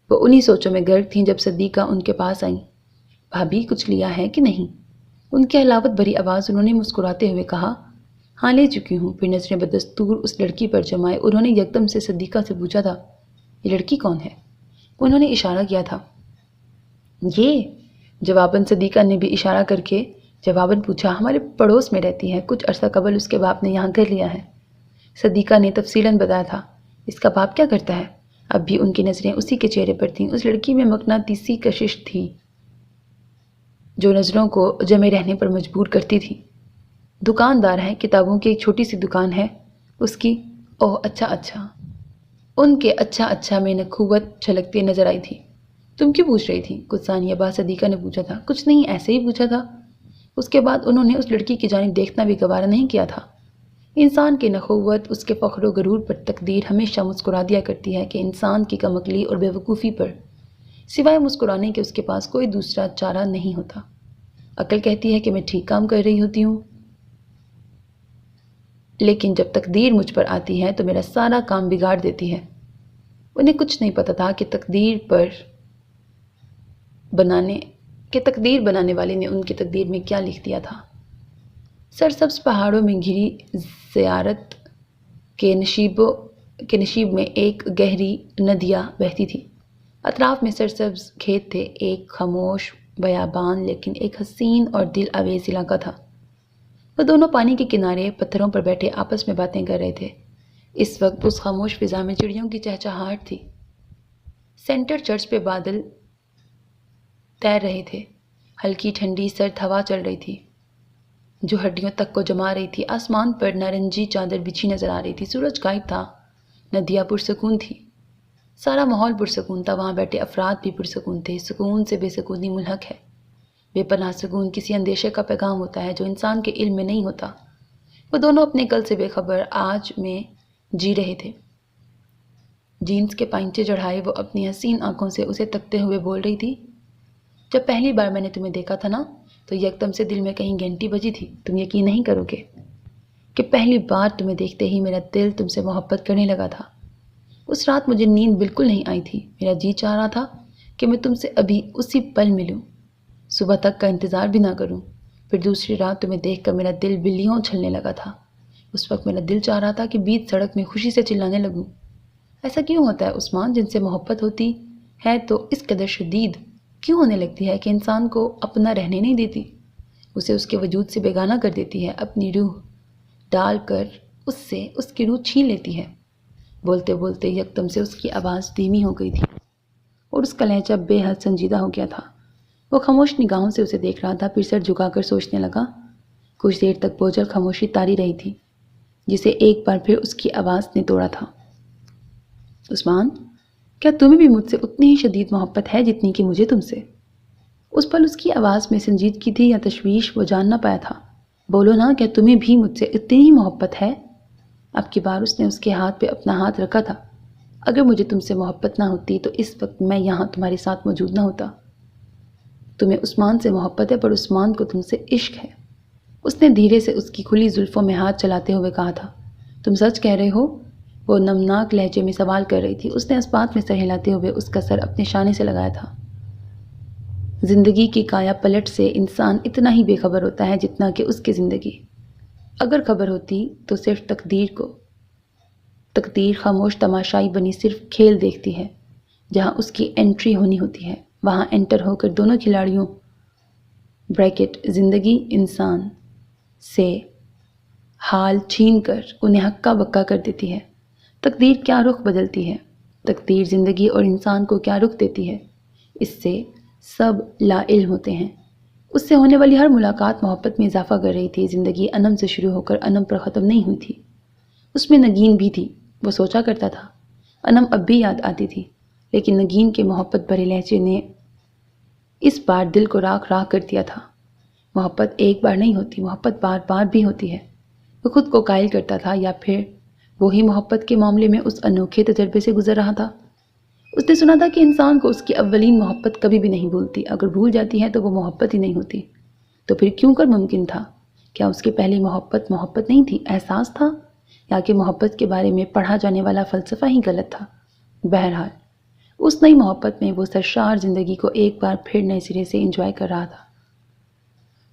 وہ انہی سوچوں میں غرق تھیں جب صدیقہ ان کے پاس آئیں۔ بھابھی کچھ لیا ہے کہ نہیں؟ ان کی حلاوت بھری آواز انہوں نے مسکراتے ہوئے کہا۔ ہاں لے چکی ہوں۔ پھر نظریں بدستور اس لڑکی پر جمائے انہوں نے یکدم سے صدیقہ سے پوچھا تھا، یہ لڑکی کون ہے؟ انہوں نے اشارہ کیا تھا۔ یہ جواباً صدیقہ نے بھی اشارہ کر کے جواباً پوچھا، ہمارے پڑوس میں رہتی ہے، کچھ عرصہ قبل اس کے باپ نے یہاں گھر لیا ہے۔ صدیقہ نے تفصیلاً بتایا تھا۔ اس کا باپ کیا کرتا ہے؟ اب بھی ان کی نظریں اسی کے چہرے پر تھیں۔ اس لڑکی میں مقناطیسی کشش تھی جو نظروں کو جمے رہنے پر مجبور کرتی تھی۔ دکاندار ہے، کتابوں کی ایک چھوٹی سی دکان ہے اس کی۔ اوہ اچھا اچھا۔ ان کے اچھا اچھا میں نخوت چھلکتی نظر آئی تھی۔ تم کیوں پوچھ رہی تھی؟ کچھ ثانیہ بعد صدیقہ نے پوچھا تھا۔ کچھ نہیں، ایسے ہی پوچھا تھا۔ اس کے بعد انہوں نے اس لڑکی کی جانب دیکھنا بھی گوارا نہیں کیا تھا۔ انسان کی نخوت، اس کے فخر و غرور پر تقدیر ہمیشہ مسکرا دیا کرتی ہے کہ انسان کی کم عقلی اور بے وقوفی پر سوائے مسکرانے کے اس کے پاس کوئی دوسرا چارہ نہیں ہوتا۔ عقل کہتی ہے کہ میں ٹھیک کام کر رہی ہوتی ہوں، لیکن جب تقدیر مجھ پر آتی ہے تو میرا سارا کام بگاڑ دیتی ہے۔ انہیں کچھ نہیں پتا تھا کہ تقدیر بنانے والے نے ان کی تقدیر میں کیا لکھ دیا تھا۔ سرسبز پہاڑوں میں گھری زیارت کے نشیب میں ایک گہری ندیاں بہتی تھی۔ اطراف میں سرسبز کھیت تھے، ایک خاموش بیابان لیکن ایک حسین اور دل آویز علاقہ تھا۔ وہ دونوں پانی کے کنارے پتھروں پر بیٹھے آپس میں باتیں کر رہے تھے۔ اس وقت اس خاموش فضا میں چڑیوں کی چہچہاہٹ تھی۔ سینٹر چرچ پہ بادل تیر رہے تھے۔ ہلکی ٹھنڈی سرد ہوا چل رہی تھی جو ہڈیوں تک کو جما رہی تھی۔ آسمان پر نارنجی چادر بچھی نظر آ رہی تھی۔ سورج غائب تھا، ندیاں پرسکون تھی، سارا ماحول پرسکون تھا۔ وہاں بیٹھے افراد بھی پرسکون تھے۔ سکون سے بے سکونی ملحق ہے۔ بے پناہ سکون کسی اندیشے کا پیغام ہوتا ہے جو انسان کے علم میں نہیں ہوتا۔ وہ دونوں اپنے کل سے بے خبر آج میں جی رہے تھے۔ جینس کے پائنچے چڑھائے وہ اپنی حسین آنکھوں سے اسے تکتے ہوئے بول رہی تھی، جب پہلی بار میں نے تمہیں دیکھا تھا نا تو یکدم سے دل میں کہیں گھنٹی بجی تھی۔ تم یقین نہیں کرو گے کہ پہلی بار تمہیں دیکھتے ہی میرا دل تم سے محبت کرنے لگا تھا۔ اس رات مجھے نیند بالکل نہیں آئی تھی۔ میرا جی چاہ رہا تھا کہ میں تم سے ابھی اسی پل ملوں، صبح تک کا انتظار بھی نہ کروں۔ پھر دوسری رات تمہیں دیکھ کر میرا دل بلیوں چھلنے لگا تھا۔ اس وقت میرا دل چاہ رہا تھا کہ بیچ سڑک میں خوشی سے چلانے لگوں۔ ایسا کیوں ہوتا ہے عثمان؟ جن سے محبت ہوتی ہے تو اس قدر شدید کیوں ہونے لگتی ہے کہ انسان کو اپنا رہنے نہیں دیتی، اسے اس کے وجود سے بیگانہ کر دیتی ہے، اپنی روح ڈال کر اس کی روح چھین لیتی ہے۔ بولتے بولتے یکدم سے اس کی آواز دھیمی ہو گئی تھی اور اس کا لہجہ بے حد سنجیدہ ہو گیا تھا۔ وہ خاموش نگاہوں سے اسے دیکھ رہا تھا، پھر سر جھکا کر سوچنے لگا۔ کچھ دیر تک بوجھل خاموشی تاری رہی تھی جسے ایک بار پھر اس کی آواز نے توڑا تھا۔ عثمان، کیا تمہیں بھی مجھ سے اتنی ہی شدید محبت ہے جتنی کہ مجھے تم سے؟ اس پل اس کی آواز میں سنجیدگی تھی یا تشویش، وہ جان نہ پایا تھا۔ بولو نا، کیا تمہیں بھی مجھ سے اتنی ہی محبت ہے؟ اب کی بار اس نے اس کے ہاتھ پہ اپنا ہاتھ رکھا تھا۔ اگر مجھے تم سے محبت نہ ہوتی تو اس وقت میں یہاں تمہارے ساتھ موجود نہ ہوتا۔ تمہیں عثمان سے محبت ہے پر عثمان کو تم سے عشق ہے۔ اس نے دھیرے سے اس کی کھلی زلفوں میں ہاتھ چلاتے ہوئے کہا تھا۔ تم سچ کہہ رہے ہو؟ وہ نمناک لہجے میں سوال کر رہی تھی۔ اس نے اس بات میں سر ہلاتے ہوئے اس کا سر اپنے شانے سے لگایا تھا۔ زندگی کی کایا پلٹ سے انسان اتنا ہی بے خبر ہوتا ہے جتنا کہ اس کی زندگی۔ اگر خبر ہوتی تو صرف تقدیر کو۔ تقدیر خاموش تماشائی بنی صرف کھیل دیکھتی ہے۔ جہاں اس کی انٹری ہونی ہوتی ہے وہاں انٹر ہو کر دونوں کھلاڑیوں زندگی انسان سے حال چھین کر انہیں ہکا بکا کر دیتی ہے۔ تقدیر کیا رخ بدلتی ہے، تقدیر زندگی اور انسان کو کیا رخ دیتی ہے، اس سے سب لا علم ہوتے ہیں۔ اس سے ہونے والی ہر ملاقات محبت میں اضافہ کر رہی تھی۔ زندگی انم سے شروع ہو کر انم پر ختم نہیں ہوئی تھی۔ اس میں نگین بھی تھی۔ وہ سوچا کرتا تھا انم اب بھی یاد آتی تھی، لیکن نگین کے محبت بھرے لہجے نے اس بار دل کو راکھ راکھ کر دیا تھا۔ محبت ایک بار نہیں ہوتی، محبت بار بار بھی ہوتی ہے۔ وہ خود کو قائل کرتا تھا، یا پھر وہی محبت کے معاملے میں اس انوکھے تجربے سے گزر رہا تھا۔ اس نے سنا تھا کہ انسان کو اس کی اولین محبت کبھی بھی نہیں بھولتی۔ اگر بھول جاتی ہے تو وہ محبت ہی نہیں ہوتی۔ تو پھر کیوں کر ممکن تھا؟ کیا اس کی پہلی محبت محبت نہیں تھی، احساس تھا، یا کہ محبت کے بارے میں پڑھا جانے والا فلسفہ ہی غلط تھا؟ بہرحال اس نئی محبت میں وہ سرشار زندگی کو ایک بار پھر نئے سرے سے انجوائے کر رہا تھا۔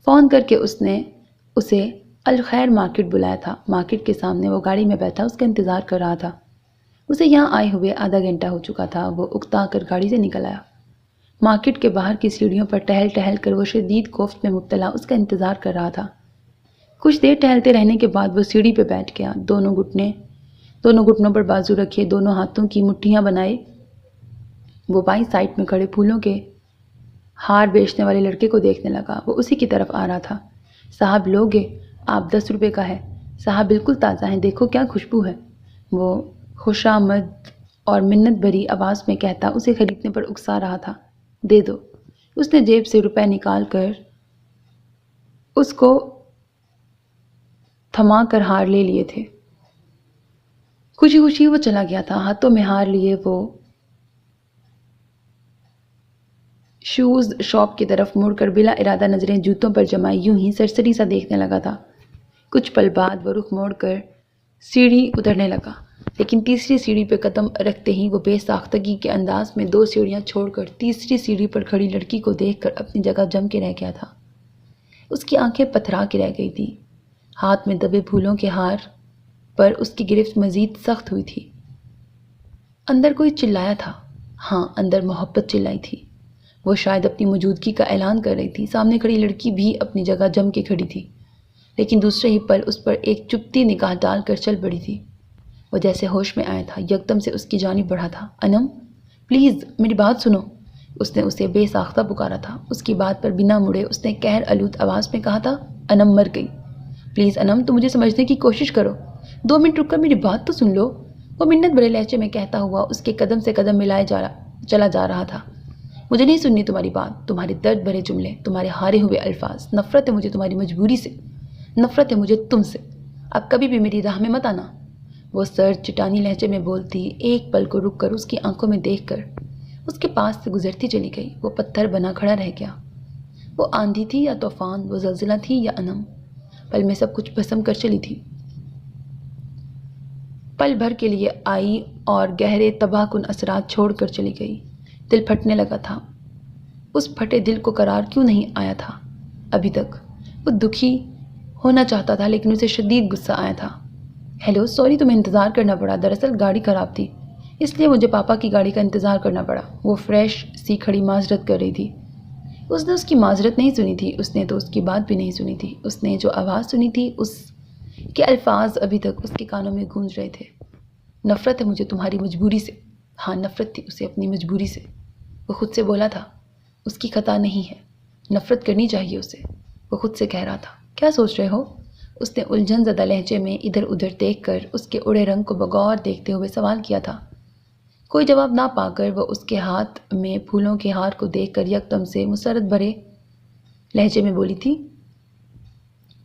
فون کر کے اس نے اسے الخیر مارکیٹ بلایا تھا۔ مارکیٹ کے سامنے وہ گاڑی میں بیٹھا اس کا انتظار کر رہا تھا۔ اسے یہاں آئے ہوئے آدھا گھنٹہ ہو چکا تھا۔ وہ اکتا کر گاڑی سے نکل آیا۔ مارکیٹ کے باہر کی سیڑھیوں پر ٹہل ٹہل کر وہ شدید کوفت میں مبتلا اس کا انتظار کر رہا تھا۔ کچھ دیر ٹہلتے رہنے کے بعد وہ سیڑھی پہ بیٹھ گیا۔ دونوں گھٹنوں پر بازو رکھے، دونوں ہاتھوں کی مٹھیاں بنائے وہ بائیں سائڈ میں کھڑے پھولوں کے ہار بیچنے والے لڑکے کو دیکھنے لگا۔ وہ اسی کی طرف آ رہا تھا۔ صاحب لوگے؟ آپ 10 روپے کا ہے۔ صاحب بالکل تازہ ہیں، دیکھو کیا خوشبو ہے، وہ خوشامد اور منت بھری آواز میں کہتا اسے خریدنے پر اکسا رہا تھا۔ دے دو۔ اس نے جیب سے روپے نکال کر اس کو تھما کر ہار لے لیے تھے۔ خوشی خوشی وہ چلا گیا تھا۔ ہاتھوں میں ہار لیے وہ شوز شاپ کی طرف مڑ کر بلا ارادہ نظریں جوتوں پر جمائے یوں ہی سرسری سا دیکھنے لگا تھا۔ کچھ پل بعد وہ رخ موڑ کر سیڑھی اترنے لگا، لیکن تیسری سیڑھی پہ قدم رکھتے ہی وہ بے ساختگی کے انداز میں 2 سیڑھیاں چھوڑ کر تیسری سیڑھی پر کھڑی لڑکی کو دیکھ کر اپنی جگہ جم کے رہ گیا تھا۔ اس کی آنکھیں پتھرا کے رہ گئی تھی۔ ہاتھ میں دبے پھولوں کے ہار پر اس کی گرفت مزید سخت ہوئی تھی۔ اندر کوئی چلایا تھا۔ ہاں، اندر محبت چلائی تھی۔ وہ شاید اپنی موجودگی کا اعلان کر رہی تھی۔ سامنے کھڑی لڑکی بھی اپنی جگہ جم کے کھڑی تھی، لیکن دوسرے ہی پل اس پر ایک چپتی نگاہ ڈال کر چل پڑی تھی۔ وہ جیسے ہوش میں آیا تھا، یکدم سے اس کی جانب بڑھا تھا۔ انم، پلیز میری بات سنو۔ اس نے اسے بے ساختہ پکارا تھا۔ اس کی بات پر بنا مڑے اس نے قہر آلود آواز میں کہا تھا، انم مر گئی۔ پلیز انم، تم مجھے سمجھنے کی کوشش کرو، 2 منٹ رک کر میری بات تو سن لو، وہ منت بھرے لہجے میں کہتا ہوا اس کے قدم سے قدم ملائے چلا جا رہا تھا۔ مجھے نہیں سننی تمہاری بات، تمہارے درد بھرے جملے، تمہارے ہارے ہوئے الفاظ۔ نفرت ہے مجھے تمہاری مجبوری سے، نفرت ہے مجھے تم سے۔ اب کبھی بھی میری راہ میں مت آنا۔ وہ سرد چٹانی لہجے میں بولتی ایک پل کو رک کر اس کی آنکھوں میں دیکھ کر اس کے پاس سے گزرتی چلی گئی۔ وہ پتھر بنا کھڑا رہ گیا۔ وہ آندھی تھی یا طوفان، وہ زلزلہ تھی یا انم، پل میں سب کچھ بھسم کر چلی تھی۔ پل بھر کے لیے آئی اور گہرے تباہ کن اثرات چھوڑ کر چلی گئی۔ دل پھٹنے لگا تھا۔ اس پھٹے دل کو قرار کیوں نہیں آیا تھا ابھی تک؟ وہ دکھی ہونا چاہتا تھا، لیکن اسے شدید غصہ آیا تھا۔ ہیلو، سوری تمہیں انتظار کرنا پڑا، دراصل گاڑی خراب تھی، اس لیے مجھے پاپا کی گاڑی کا انتظار کرنا پڑا۔ وہ فریش سی کھڑی معذرت کر رہی تھی۔ اس نے اس کی معذرت نہیں سنی تھی، اس نے تو اس کی بات بھی نہیں سنی تھی۔ اس نے جو آواز سنی تھی اس کے الفاظ ابھی تک اس کے کانوں میں گونج رہے تھے۔ نفرت ہے مجھے تمہاری مجبوری سے۔ ہاں، نفرت تھی اسے اپنی مجبوری سے۔ وہ خود سے بولا تھا، اس کی خطا نہیں ہے، نفرت کرنی چاہیے اسے۔ وہ خود سے کہہ رہا تھا۔ کیا سوچ رہے ہو؟ اس نے الجھن زدہ لہجے میں ادھر ادھر دیکھ کر اس کے اڑے رنگ کو بغور دیکھتے ہوئے سوال کیا تھا۔ کوئی جواب نہ پا کر وہ اس کے ہاتھ میں پھولوں کے ہار کو دیکھ کر یکدم سے مسرت بھرے لہجے میں بولی تھی،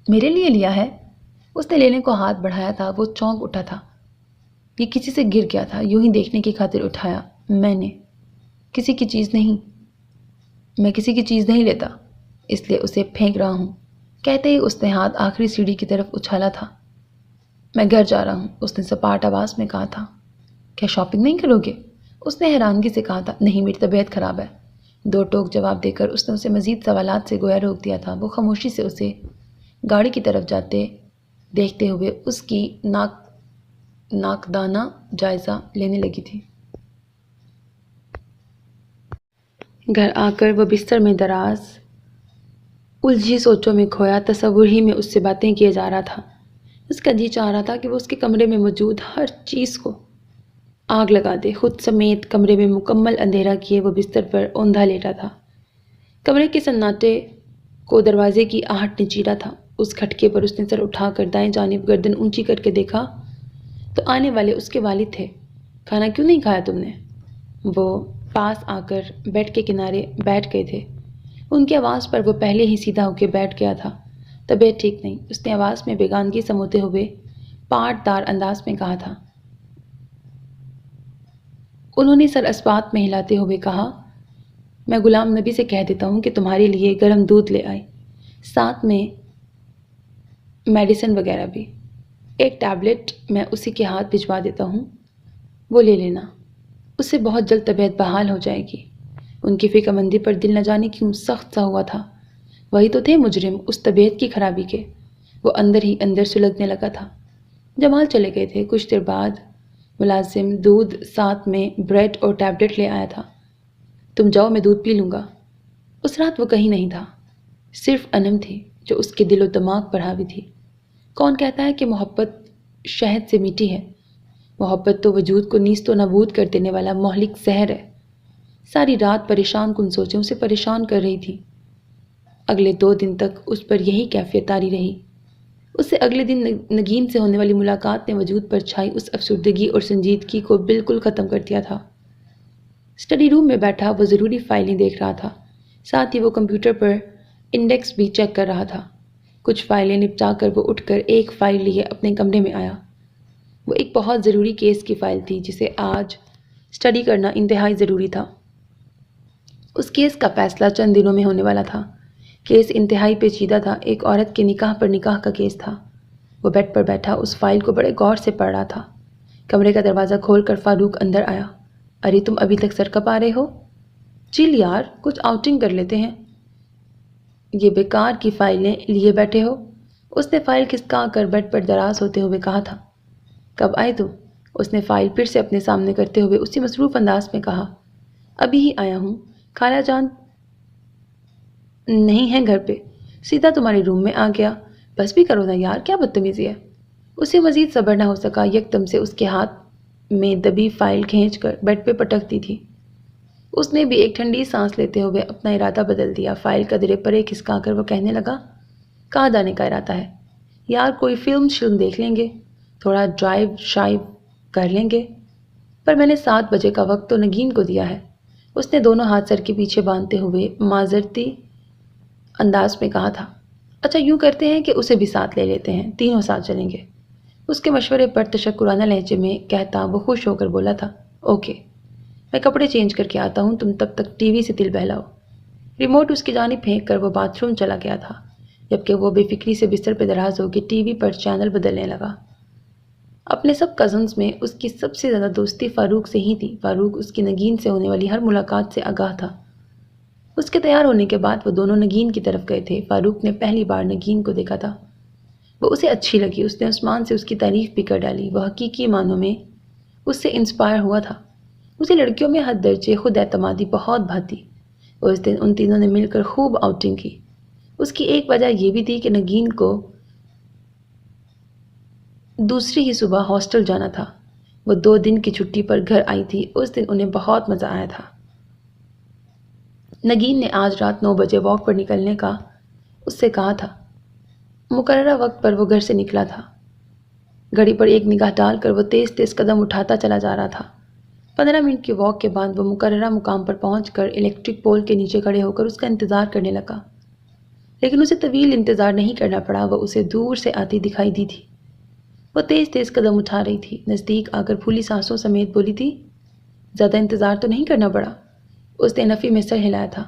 میرے لیے لیا ہے؟ اس نے لینے کو ہاتھ بڑھایا تھا۔ وہ چونک اٹھا تھا۔ یہ کسی سے گر گیا تھا، یوں ہی دیکھنے کی خاطر اٹھایا۔ میں کسی کی چیز نہیں لیتا، اس لیے اسے پھینک رہا ہوں۔ کہتے ہی اس نے ہاتھ آخری سیڑھی کی طرف اچھالا تھا۔ میں گھر جا رہا ہوں، اس نے سپاٹ آواز میں کہا تھا۔ کیا شاپنگ نہیں کرو گے؟ اس نے حیرانگی سے کہا تھا۔ نہیں، میری طبیعت خراب ہے۔ 2 ٹوک جواب دے کر اس نے اسے مزید سوالات سے گویا روک دیا تھا۔ وہ خاموشی سے اسے گاڑی کی طرف جاتے دیکھتے ہوئے اس کی ناقدانہ جائزہ لینے لگی تھی۔ گھر آ کر وہ بستر میں دراز الجھی سوچوں میں کھویا تصور ہی میں اس سے باتیں کیے جا رہا تھا۔ اس کا جی چاہ رہا تھا کہ وہ اس کے کمرے میں موجود ہر چیز کو آگ لگا دے۔ خود سمیت کمرے میں مکمل اندھیرا کیے وہ بستر پر اوندھا لیٹا تھا۔ کمرے کے سناٹے کو دروازے کی آہٹ نے چیرا تھا۔ اس کھٹکے پر اس نے سر اٹھا کر دائیں جانب گردن اونچی کر کے دیکھا تو آنے والے اس کے والد تھے۔ کھانا کیوں نہیں کھایا تم نے؟ وہ پاس آ کر بیڈ کے کنارے بیٹھ گئے تھے۔ ان کی آواز پر وہ پہلے ہی سیدھا ہو کے بیٹھ گیا تھا۔ طبیعت ٹھیک نہیں، اس نے آواز میں بیگانگی سموتے ہوئے پاٹ دار انداز میں کہا تھا۔ انہوں نے سر اسبات میں ہلاتے ہوئے کہا، میں غلام نبی سے کہہ دیتا ہوں کہ تمہارے لیے گرم دودھ لے آئے، ساتھ میں میڈیسن وغیرہ بھی۔ ایک ٹیبلٹ میں اسی کے ہاتھ بھجوا دیتا ہوں، وہ لے لینا، اس سے بہت جلد طبیعت بحال ہو جائے گی۔ ان کی فکر مندی پر دل نہ جانے کیوں سخت سا ہوا تھا۔ وہی تو تھے مجرم اس طبیعت کی خرابی کے۔ وہ اندر ہی اندر سلگنے لگا تھا۔ جمال چلے گئے تھے۔ کچھ دیر بعد ملازم دودھ ساتھ میں بریڈ اور ٹیبلٹ لے آیا تھا۔ تم جاؤ، میں دودھ پی لوں گا۔ اس رات وہ کہیں نہیں تھا، صرف انم تھی جو اس کے دل و دماغ پر حاوی تھی۔ کون کہتا ہے کہ محبت شہد سے میٹھی ہے؟ محبت تو وجود کو نیست و نابود کر دینے والا مہلک زہر ہے۔ ساری رات پریشان کن سوچیں اسے پریشان کر رہی تھی۔ اگلے 2 دن تک اس پر یہی کیفیت طاری رہی۔ اس سے اگلے دن نگین سے ہونے والی ملاقات نے وجود پر چھائی اس افسردگی اور سنجیدگی کو بالکل ختم کر دیا تھا۔ اسٹڈی روم میں بیٹھا وہ ضروری فائلیں دیکھ رہا تھا، ساتھ ہی وہ کمپیوٹر پر انڈیکس بھی چیک کر رہا تھا۔ کچھ فائلیں نپٹا کر وہ اٹھ کر ایک فائل لیے اپنے کمرے میں آیا۔ وہ ایک بہت ضروری کیس کی فائل تھی جسے آج اسٹڈی کرنا انتہائی ضروری تھا۔ اس کیس کا فیصلہ چند دنوں میں ہونے والا تھا۔ کیس انتہائی پیچیدہ تھا، ایک عورت کے نکاح پر نکاح کا کیس تھا۔ وہ بیڈ پر بیٹھا اس فائل کو بڑے غور سے پڑھ رہا تھا۔ کمرے کا دروازہ کھول کر فاروق اندر آیا۔ ارے تم ابھی تک سر کب آ رہے ہو؟ چل یار، کچھ آؤٹنگ کر لیتے ہیں۔ یہ بیکار کی فائلیں لیے بیٹھے ہو؟ اس نے فائل کھسکا کر بیڈ پر دراز ہوتے ہوئے کہا تھا۔ کب آئے تم؟ اس نے فائل پھر سے اپنے سامنے کرتے ہوئے اسی مصروف انداز میں کہا۔ ابھی ہی آیا ہوں، خالہ جان نہیں ہے گھر پہ، سیدھا تمہارے روم میں آ گیا۔ بس بھی کرو نا یار، کیا بدتمیزی ہے؟ اسے مزید صبر نہ ہو سکا، یکدم سے اس کے ہاتھ میں دبی فائل کھینچ کر بیڈ پہ پٹک دی تھی۔ اس نے بھی ایک ٹھنڈی سانس لیتے ہوئے اپنا ارادہ بدل دیا۔ فائل کا درے پرے کھسکا کر وہ کہنے لگا، کہاں جانے کا ارادہ ہے؟ یار کوئی فلم دیکھ لیں گے، تھوڑا ڈرائیو شائیو کر لیں گے، پر میں نے 7 بجے کا وقت تو نگین کو دیا ہے۔ اس نے دونوں ہاتھ سر کے پیچھے باندھتے ہوئے معذرتی انداز میں کہا تھا۔ اچھا یوں کرتے ہیں کہ اسے بھی ساتھ لے لیتے ہیں، تینوں ساتھ چلیں گے۔ اس کے مشورے پر تشکرانہ لہجے میں کہتا وہ خوش ہو کر بولا تھا، اوکے، میں کپڑے چینج کر کے آتا ہوں، تم تب تک ٹی وی سے دل بہلاؤ۔ ریموٹ اس کی جانب پھینک کر وہ باتھ روم چلا گیا تھا، جبکہ وہ بے فکری سے بستر پہ دراز ہو کے ٹی وی پر چینل بدلنے لگا۔ اپنے سب کزنز میں اس کی سب سے زیادہ دوستی فاروق سے ہی تھی۔ فاروق اس کی نگین سے ہونے والی ہر ملاقات سے آگاہ تھا۔ اس کے تیار ہونے کے بعد وہ دونوں نگین کی طرف گئے تھے۔ فاروق نے پہلی بار نگین کو دیکھا تھا، وہ اسے اچھی لگی۔ اس نے عثمان سے اس کی تعریف بھی کر ڈالی، وہ حقیقی معنوں میں اس سے انسپائر ہوا تھا۔ اسے لڑکیوں میں حد درجے خود اعتمادی بہت بھاتی۔ اس دن ان تینوں نے مل کر خوب آؤٹنگ کی۔ اس کی ایک وجہ یہ بھی تھی کہ نگین کو دوسری ہی صبح ہاسٹل جانا تھا۔ وہ 2 دن کی چھٹی پر گھر آئی تھی۔ اس دن انہیں بہت مزہ آیا تھا۔ نگین نے آج رات 9 بجے واک پر نکلنے کا اس سے کہا تھا۔ مقررہ وقت پر وہ گھر سے نکلا تھا۔ گھڑی پر ایک نگاہ ڈال کر وہ تیز تیز قدم اٹھاتا چلا جا رہا تھا۔ 15 منٹ کی واک کے بعد وہ مقررہ مقام پر پہنچ کر الیکٹرک پول کے نیچے کھڑے ہو کر اس کا انتظار کرنے لگا، لیکن اسے طویل انتظار نہیں کرنا پڑا۔ وہ اسے دور سے آتی دکھائی دی تھی۔ وہ تیز تیز قدم اٹھا رہی تھی، نزدیک آ کر پھولی سانسوں سمیت بولی تھی، زیادہ انتظار تو نہیں کرنا پڑا؟ اس نے نفی میں سر ہلایا تھا۔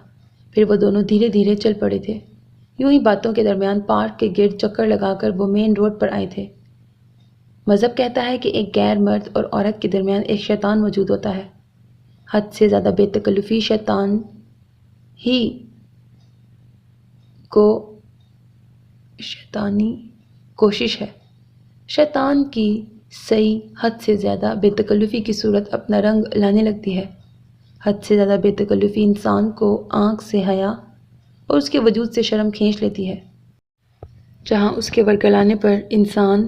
پھر وہ دونوں دھیرے دھیرے چل پڑے تھے۔ یوں ہی باتوں کے درمیان پارک کے گرد چکر لگا کر وہ مین روڈ پر آئے تھے۔ مذہب کہتا ہے کہ ایک غیر مرد اور عورت کے درمیان ایک شیطان موجود ہوتا ہے۔ حد سے زیادہ بے تکلفی شیطان ہی کو شیطانی کوشش ہے۔ شیطان کی صحیح حد سے زیادہ بے تکلفی کی صورت اپنا رنگ لانے لگتی ہے۔ حد سے زیادہ بے تکلفی انسان کو آنکھ سے حیا اور اس کے وجود سے شرم کھینچ لیتی ہے۔ جہاں اس کے ورگلانے پر انسان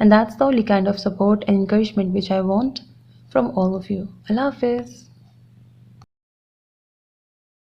and that's the only kind of support and encouragement which I want from all of you. Allah Hafiz.